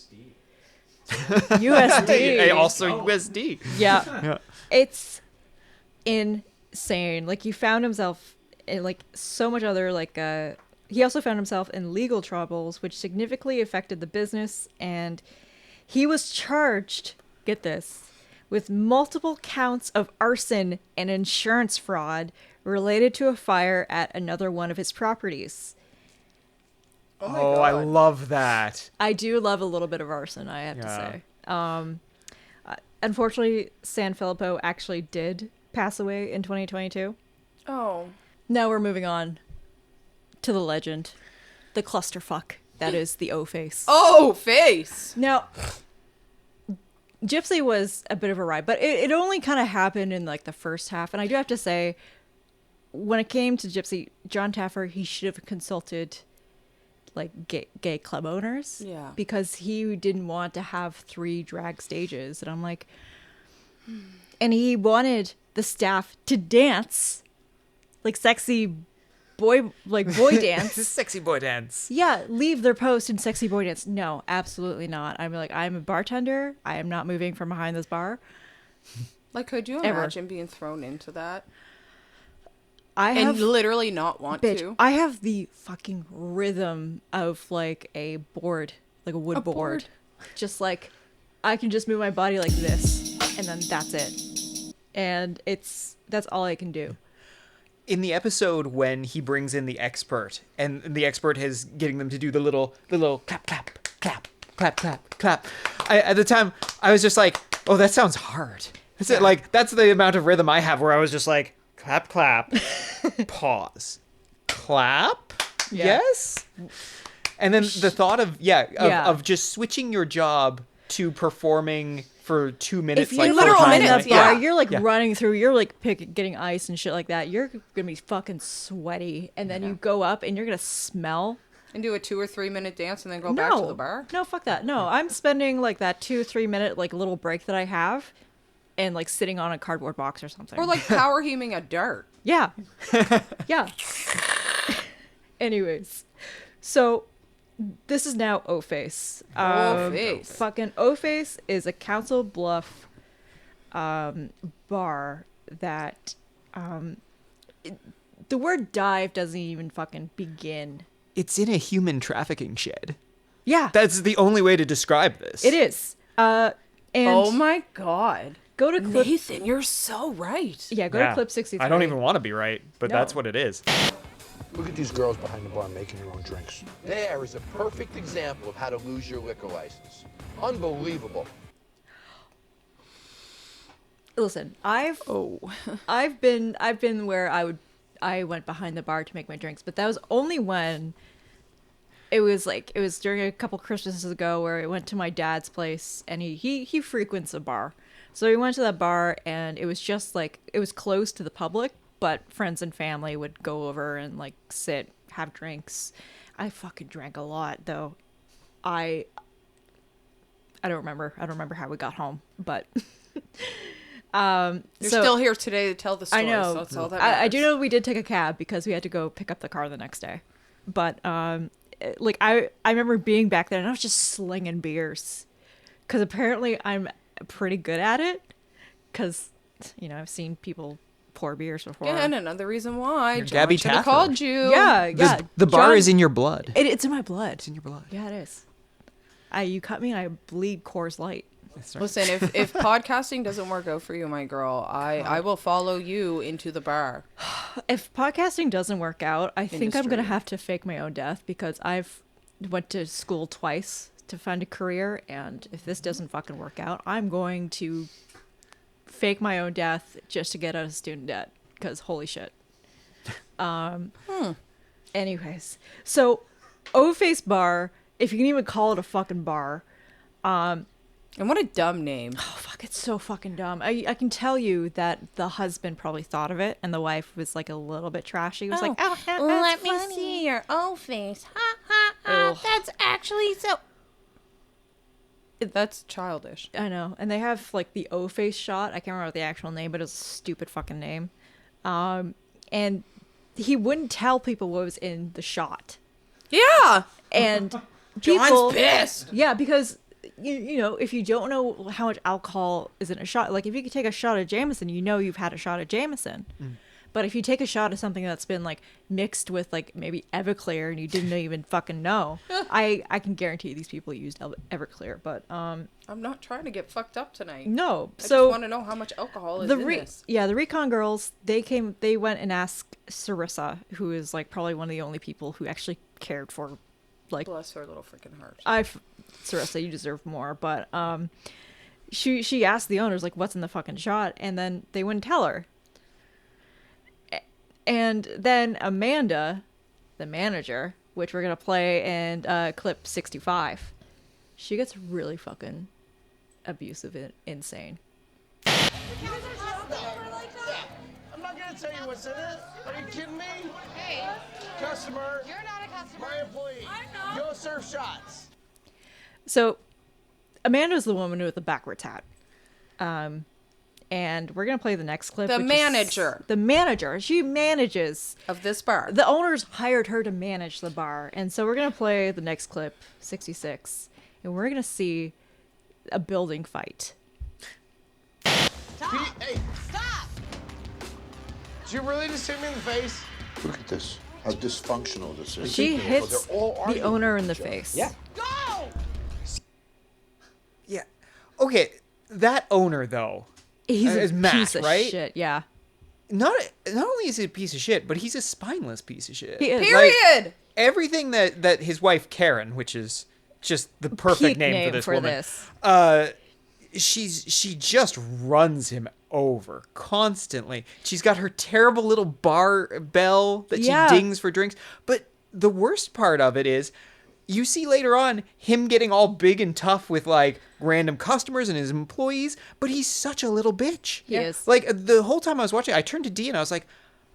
USD. Also USD. Yeah. It's insane. Like he found himself in like so much other like he also found himself in legal troubles which significantly affected the business, and he was charged, get this, with multiple counts of arson and insurance fraud related to a fire at another one of his properties. Oh, I love that. I do love a little bit of arson, I have to say. Unfortunately, San Filippo actually did pass away in 2022. Oh. Now we're moving on to the legend, the clusterfuck that is the O-Face. O-Face! Now, Gypsy was a bit of a ride, but it only kind of happened in like the first half. And I do have to say, when it came to Gypsy, Jon Taffer, he should have consulted like gay club owners. Yeah. Because he didn't want to have 3 drag stages. And I'm like, and he wanted the staff to dance like sexy boy dance. Sexy boy dance. Yeah, leave their post in sexy boy dance. No, absolutely not. I'm like, I'm a bartender. I am not moving from behind this bar. Like, could you imagine being thrown into that? And literally not want to. I have the fucking rhythm of like a board, like a wood board. Just like, I can just move my body like this, and then that's it. And that's all I can do. in the episode when he brings in the expert, and the expert is getting them to do the little clap, clap, clap, clap, clap, clap. At the time, I was just like, oh, that sounds hard. That's it. Like, that's the amount of rhythm I have where I was just like, clap, clap, pause, clap, yes. And then the thought of just switching your job to performing for 2 minutes, if like you literal minutes, you're like running through, you're like getting ice and shit like that. You're gonna be fucking sweaty, and then you go up and you're gonna smell. And do a 2 or 3 minute dance and then go back to the bar? No, fuck that. No, I'm spending like that 2-3 minute like little break that I have, and like sitting on a cardboard box or something. Or like power heming a dart. Yeah. Yeah. Anyways, so this is now O-Face. O-Face. Fucking O-Face is a Council Bluff bar that the word dive doesn't even fucking begin. It's in a human trafficking shed. Yeah. That's the only way to describe this. It is. And oh my God. Go to clip... Nathan, you're so right. Yeah, go to clip 63. I don't even want to be right, but that's what it is. Look at these girls behind the bar making their own drinks. There is a perfect example of how to lose your liquor license. Unbelievable. Listen, I've been where I went behind the bar to make my drinks, but that was only when it was during a couple Christmases ago where I went to my dad's place, and he frequents a bar. So we went to that bar, and it was just like, it was closed to the public, but friends and family would go over and like sit, have drinks. I fucking drank a lot though. I don't remember how we got home, but you're still here today to tell the story. I know. So that's all that matters. I do know we did take a cab because we had to go pick up the car the next day. But like I remember being back there and I was just slinging beers because apparently I'm pretty good at it because I've seen people pour beers before. Yeah, and another reason why Jon Gabby should have Taffer. called you. Yeah. The bar is in your blood. It's in my blood. It's in your blood. Yeah, it is. You cut me and I bleed Coors Light. Listen, if podcasting doesn't work out for you, my girl, I will follow you into the bar. If podcasting doesn't work out, I think I'm gonna have to fake my own death because I've went to school twice to find a career, and if this doesn't fucking work out, I'm going to fake my own death just to get out of student debt because holy shit. Anyways, so O-Face Bar, if you can even call it a fucking bar. And what a dumb name. Oh, fuck, it's so fucking dumb. I can tell you that the husband probably thought of it, and the wife was like a little bit trashy. It was like, oh, let me see your O-Face. Ha, ha, ha. That's actually so... That's childish. I know. And they have like the O-Face shot. I can't remember the actual name, but it's a stupid fucking name. And he wouldn't tell people what was in the shot. Yeah. And John's pissed. Yeah, because you know, if you don't know how much alcohol is in a shot, like if you could take a shot of Jameson, you know you've had a shot of Jameson. But if you take a shot of something that's been like mixed with like maybe Everclear and you didn't even fucking know, I can guarantee these people used Everclear. But I'm not trying to get fucked up tonight. No, I so just want to know how much alcohol is in this. Yeah, the Recon girls, they went and asked Sarissa, who is like probably one of the only people who actually cared for, like, bless her little freaking heart. Sarissa, you deserve more. But she asked the owners like, what's in the fucking shot, and then they wouldn't tell her. And then Amanda, the manager, which we're going to play in clip 65, she gets really fucking abusive and insane. I'm not going to tell you what's in it. Are you kidding me? Hey. Customer. You're not a customer. My employee. I know. Go serve shots. So Amanda's the woman with the backwards hat. And we're going to play the next clip. The manager. The manager. She manages. Of this bar. The owners hired her to manage the bar. And so we're going to play the next clip, 66. And we're going to see a building fight. Stop. Hey. Stop. Did you really just hit me in the face? Look at this. How dysfunctional this is. She hits the owner in the face. Yeah. Go! Yeah. Okay, that owner, though, he's is a Matt, piece of right? shit, yeah. not only is he a piece of shit, but he's a spineless piece of shit. He is. Period. Like, everything that his wife Karen, which is just the perfect name for this woman, she just runs him over constantly. She's got her terrible little bar bell that she dings for drinks. But the worst part of it is, you see later on him getting all big and tough with like random customers and his employees, but he's such a little bitch. He is. Like the whole time I was watching, I turned to Dee and I was like,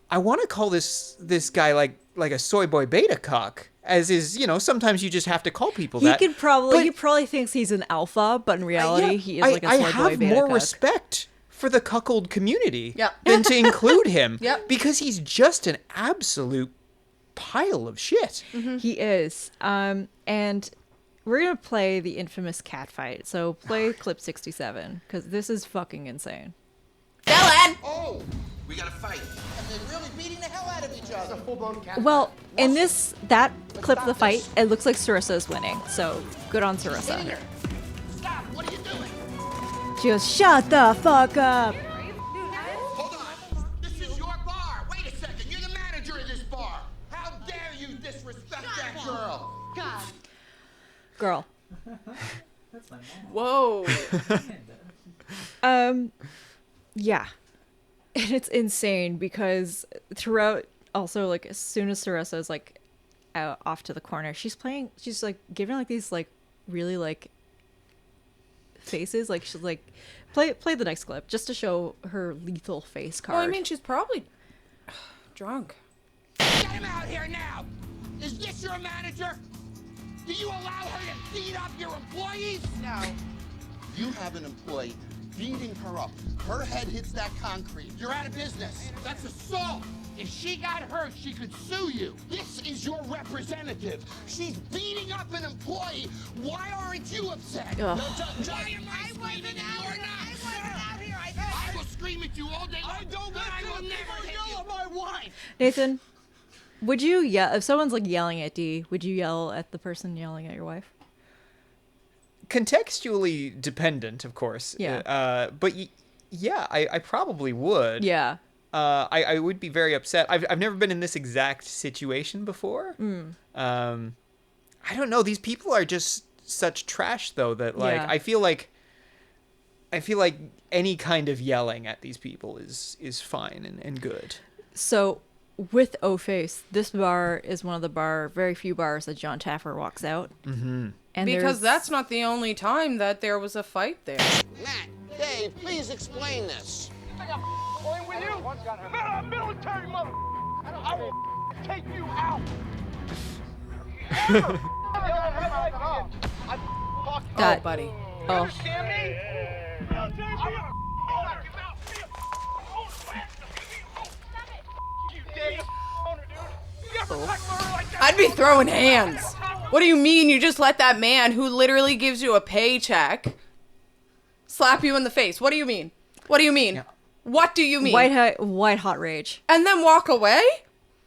I want to call this guy like a soy boy beta cock. As is, sometimes you just have to call people that. He probably thinks he's an alpha, but in reality, he is like a soy boy beta I have more cuck. respect for the cuckold community than to include him. Because he's just an absolute pile of shit. Mm-hmm. He is. And we're going to play the infamous cat fight. So play clip 67, because this is fucking insane. Dylan! Oh, we got to fight. And they're really beating the hell out of each other. It's a full-blown cat Well, in that clip of the fight, it looks like Sarissa is winning. So good on Sarissa. Stop! What are you doing? She goes, shut the fuck up. Hold on. This is your bar. Wait a second. You're the manager of this bar. How dare you disrespect that girl? God. Girl. That's my mom. Whoa. Yeah. And it's insane because throughout, also, like, as soon as Sarissa is, like, out off to the corner, she's like, giving, like, these, like, really, like, faces. Like, she's like, play the next clip just to show her lethal face card. Well, I mean, she's probably drunk. Get him out here now! Is this your manager? Do you allow her to beat up your employees? No. You have an employee beating her up. Her head hits that concrete. You're out of business. That's assault. If she got hurt, she could sue you. This is your representative. She's beating up an employee. Why aren't you upset? Ugh. Why am I screaming and you're not? I will scream at you all day long, but I will never yell at my wife. Nathan, would you yell if someone's like yelling at Dee? Would you yell at the person yelling at your wife? Contextually dependent, of course. Yeah. But yeah, I probably would. Yeah. I would be very upset. I've never been in this exact situation before. I don't know. These people are just such trash, though, that like I feel like any kind of yelling at these people is fine and good. So with O-Face, this bar is one of the very few bars that Jon Taffer walks out. Mm-hmm. And because that's not the only time that there was a fight there. Matt, Dave, please explain this. Going with you? Military mother. I will take you out. That, buddy. Oh. I'd be throwing hands. What do you mean you just let that man who literally gives you a paycheck slap you in the face? What do you mean? What do you mean? Yeah. What do you mean? White hot rage. And then walk away?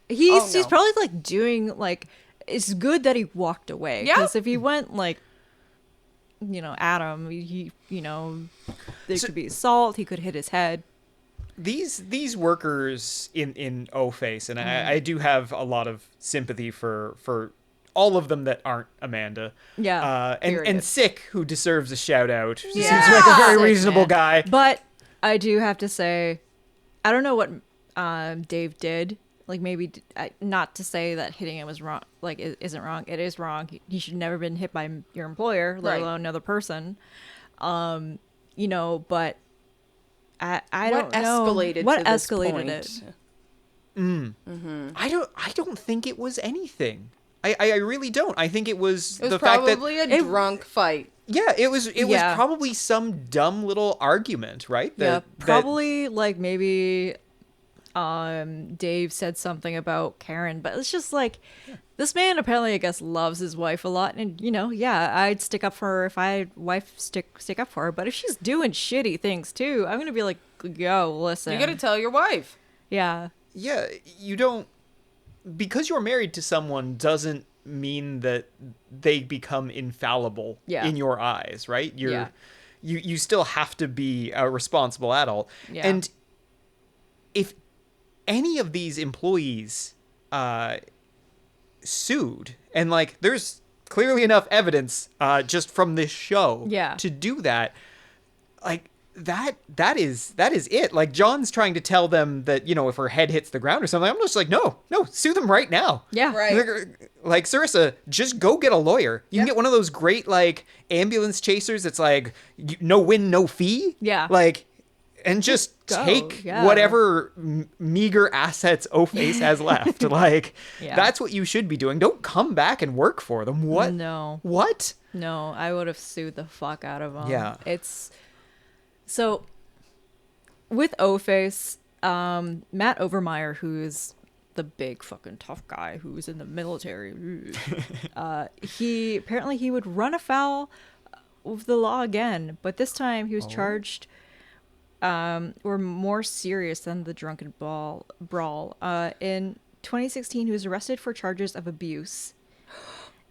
He's probably like doing like, it's good that he walked away. Yeah. Because if he went like, at him, there could be assault. He could hit his head. These workers in O-Face, and I do have a lot of sympathy for all of them that aren't Amanda. Yeah. And Sick, who deserves a shout out. Seems like a very reasonable guy. But I do have to say, I don't know what Dave did. Like, maybe not to say that hitting him was wrong. Like, it isn't wrong. It is wrong. He should never been hit by your employer, let alone another person. But I don't know what escalated it. Mm-hmm. I don't think it was anything. I really don't. I think it was the fact that probably a drunk fight. Yeah, it was probably some dumb little argument, right? Probably like maybe Dave said something about Karen, but it's just like this man apparently, I guess, loves his wife a lot, and I'd stick up for her if I had wife stick up for her. But if she's doing shitty things too, I'm gonna be like, yo, listen, you gotta tell your wife. Yeah, you don't, because you're married to someone doesn't mean that they become infallible in your eyes, right? You still have to be a responsible adult, and any of these employees sued, and like there's clearly enough evidence just from this show to do that, like that is it. Like John's trying to tell them that, you know, if her head hits the ground or something, I'm just like, no, sue them right now. Yeah. Right. Like Sarissa, just go get a lawyer. You can get one of those great like ambulance chasers. It's like no win, no fee. Yeah. Like, and just take whatever meager assets O-Face has left. Like, that's what you should be doing. Don't come back and work for them. What? No. What? No, I would have sued the fuck out of them. Yeah. It's... So, with O-Face, Matt Overmeyer, who's the big fucking tough guy who's in the military, he would run afoul of the law again, but this time he was charged were more serious than the drunken brawl. In 2016, he was arrested for charges of abuse,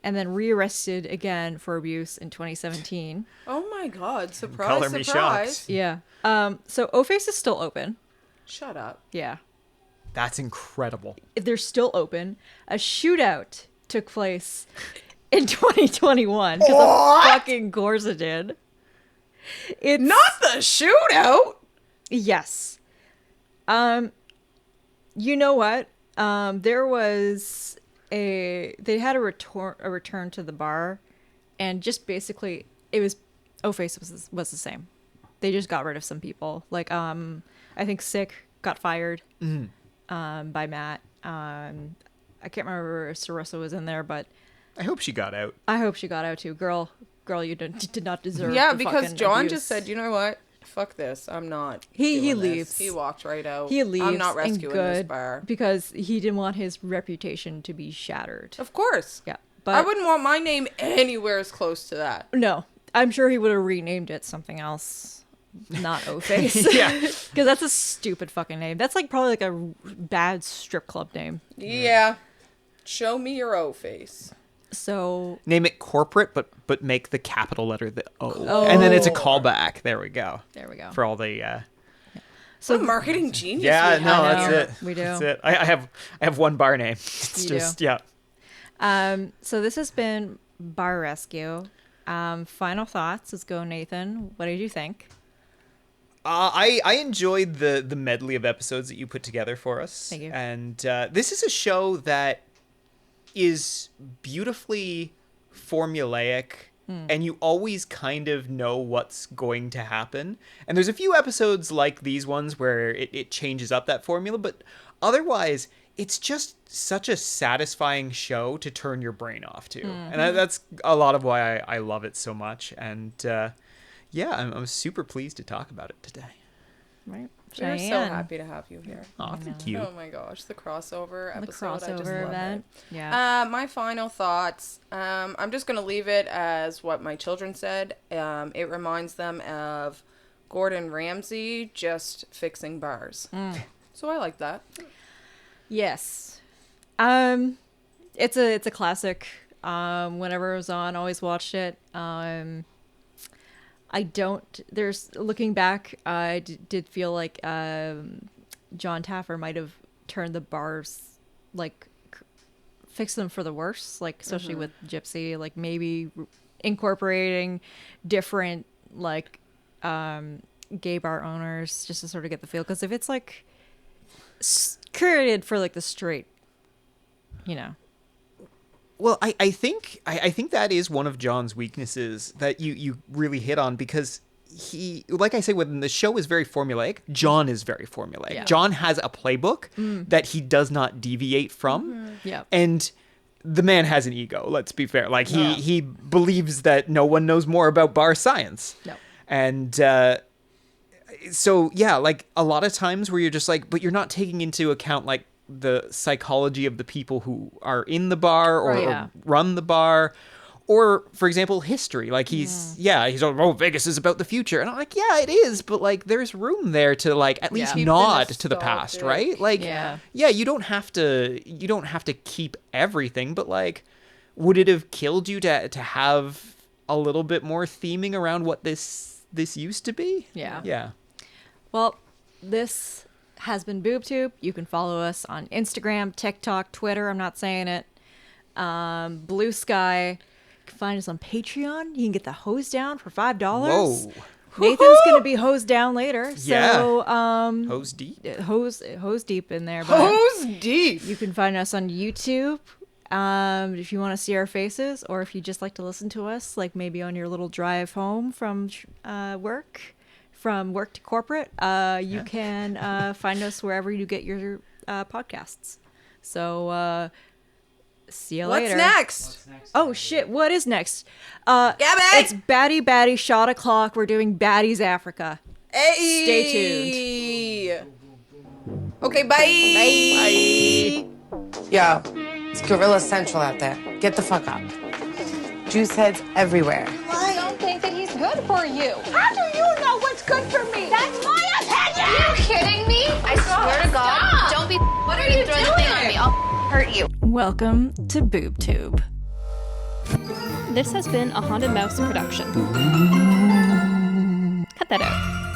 and then rearrested again for abuse in 2017. Oh my God! Surprise! Color me surprise! shocked. Yeah. So O-Face is still open. Shut up. Yeah. That's incredible. They're still open. A shootout took place in 2021 because of fucking Gorza did. It's not the shootout. Yes. You know what? There was they had a return to the bar, and just basically it was O-Face was the same. They just got rid of some people. Like I think Sick got fired by Matt. I can't remember if Sarissa was in there, but I hope she got out. I hope she got out too. Girl, you did not deserve. Yeah, the because fucking John abuse. just said, you know what? Fuck this. I'm not. He doing leaves. This. He walked right out. He leaves. I'm not rescuing this good bar because he didn't want his reputation to be shattered. Of course. Yeah, but I wouldn't want my name anywhere as close to that. No, I'm sure he would have renamed it something else, not O-Face. Yeah, because that's a stupid fucking name. That's like probably like a bad strip club name. Yeah. Show me your O-Face. So name it corporate, but make the capital letter the O, and then it's a callback. There we go. There we go. For all the. So what a marketing genius. Yeah, we no, have that's here. it. We do. That's it. I have one bar name. It's You just do. yeah. So this has been Bar Rescue. Final thoughts. Let's go, Nathan. What did you think? I enjoyed the medley of episodes that you put together for us. Thank you. And this is a show that is beautifully formulaic, and you always kind of know what's going to happen. And there's a few episodes like these ones where it changes up that formula, but otherwise it's just such a satisfying show to turn your brain off to. And that's a lot of why I love it so much. And yeah, I'm super pleased to talk about it today. Right. We're so Chyenne. happy to have you here. Oh, thank you. Oh my gosh, the crossover episode. I just crossover love event. It. Yeah. My final thoughts. I'm just gonna leave it as what my children said. It reminds them of Gordon Ramsay just fixing bars. So I like that. Yes. It's a classic. Whenever it was on, always watched it. Looking back, I did feel like Jon Taffer might have turned the bars, like, fixed them for the worse, like, especially with Gypsy, like, maybe incorporating different, like, gay bar owners, just to sort of get the feel, because if it's, like, created for, like, the straight, you know. Well, I think that is one of John's weaknesses that you really hit on, because he, like I say, when the show is very formulaic, John is very formulaic. Yeah. John has a playbook that he does not deviate from. Yeah. And the man has an ego, let's be fair. Like he believes that no one knows more about bar science. No. And so yeah, like a lot of times where you're just like, but you're not taking into account like the psychology of the people who are in the bar or run the bar, or for example history. Like he's like, oh, Vegas is about the future, and I'm like, yeah, it is, but like there's room there to like at least nod to the past, right? Like you don't have to keep everything, but like would it have killed you to have a little bit more theming around what this used to be? Yeah. Well, this has been BoobTube. You can follow us on Instagram, TikTok, Twitter. I'm not saying it. Blue Sky. You can find us on Patreon. You can get the hose down for $5. Whoa. Nathan's gonna be hosed down later. So hose deep. Hose deep in there. Hose deep. You can find us on YouTube. If you want to see our faces, or if you just like to listen to us, like maybe on your little drive home from work to corporate, you can find us wherever you get your podcasts. So see you later. What's next? Oh shit! What is next? Gabby! It's Batty Shot O'Clock. We're doing Baddies Africa. Hey! Stay tuned. Okay, bye. Yo, it's Gorilla Central out there. Get the fuck up. Juice heads everywhere. I don't think that he's good for you. How do you know what's good for me? That's my opinion! Are you kidding me? I swear to God. Stop. Don't be What are you throw the thing on me. I'll hurt you. Welcome to BoobTube. This has been a Haunted Mouse production. Cut that out.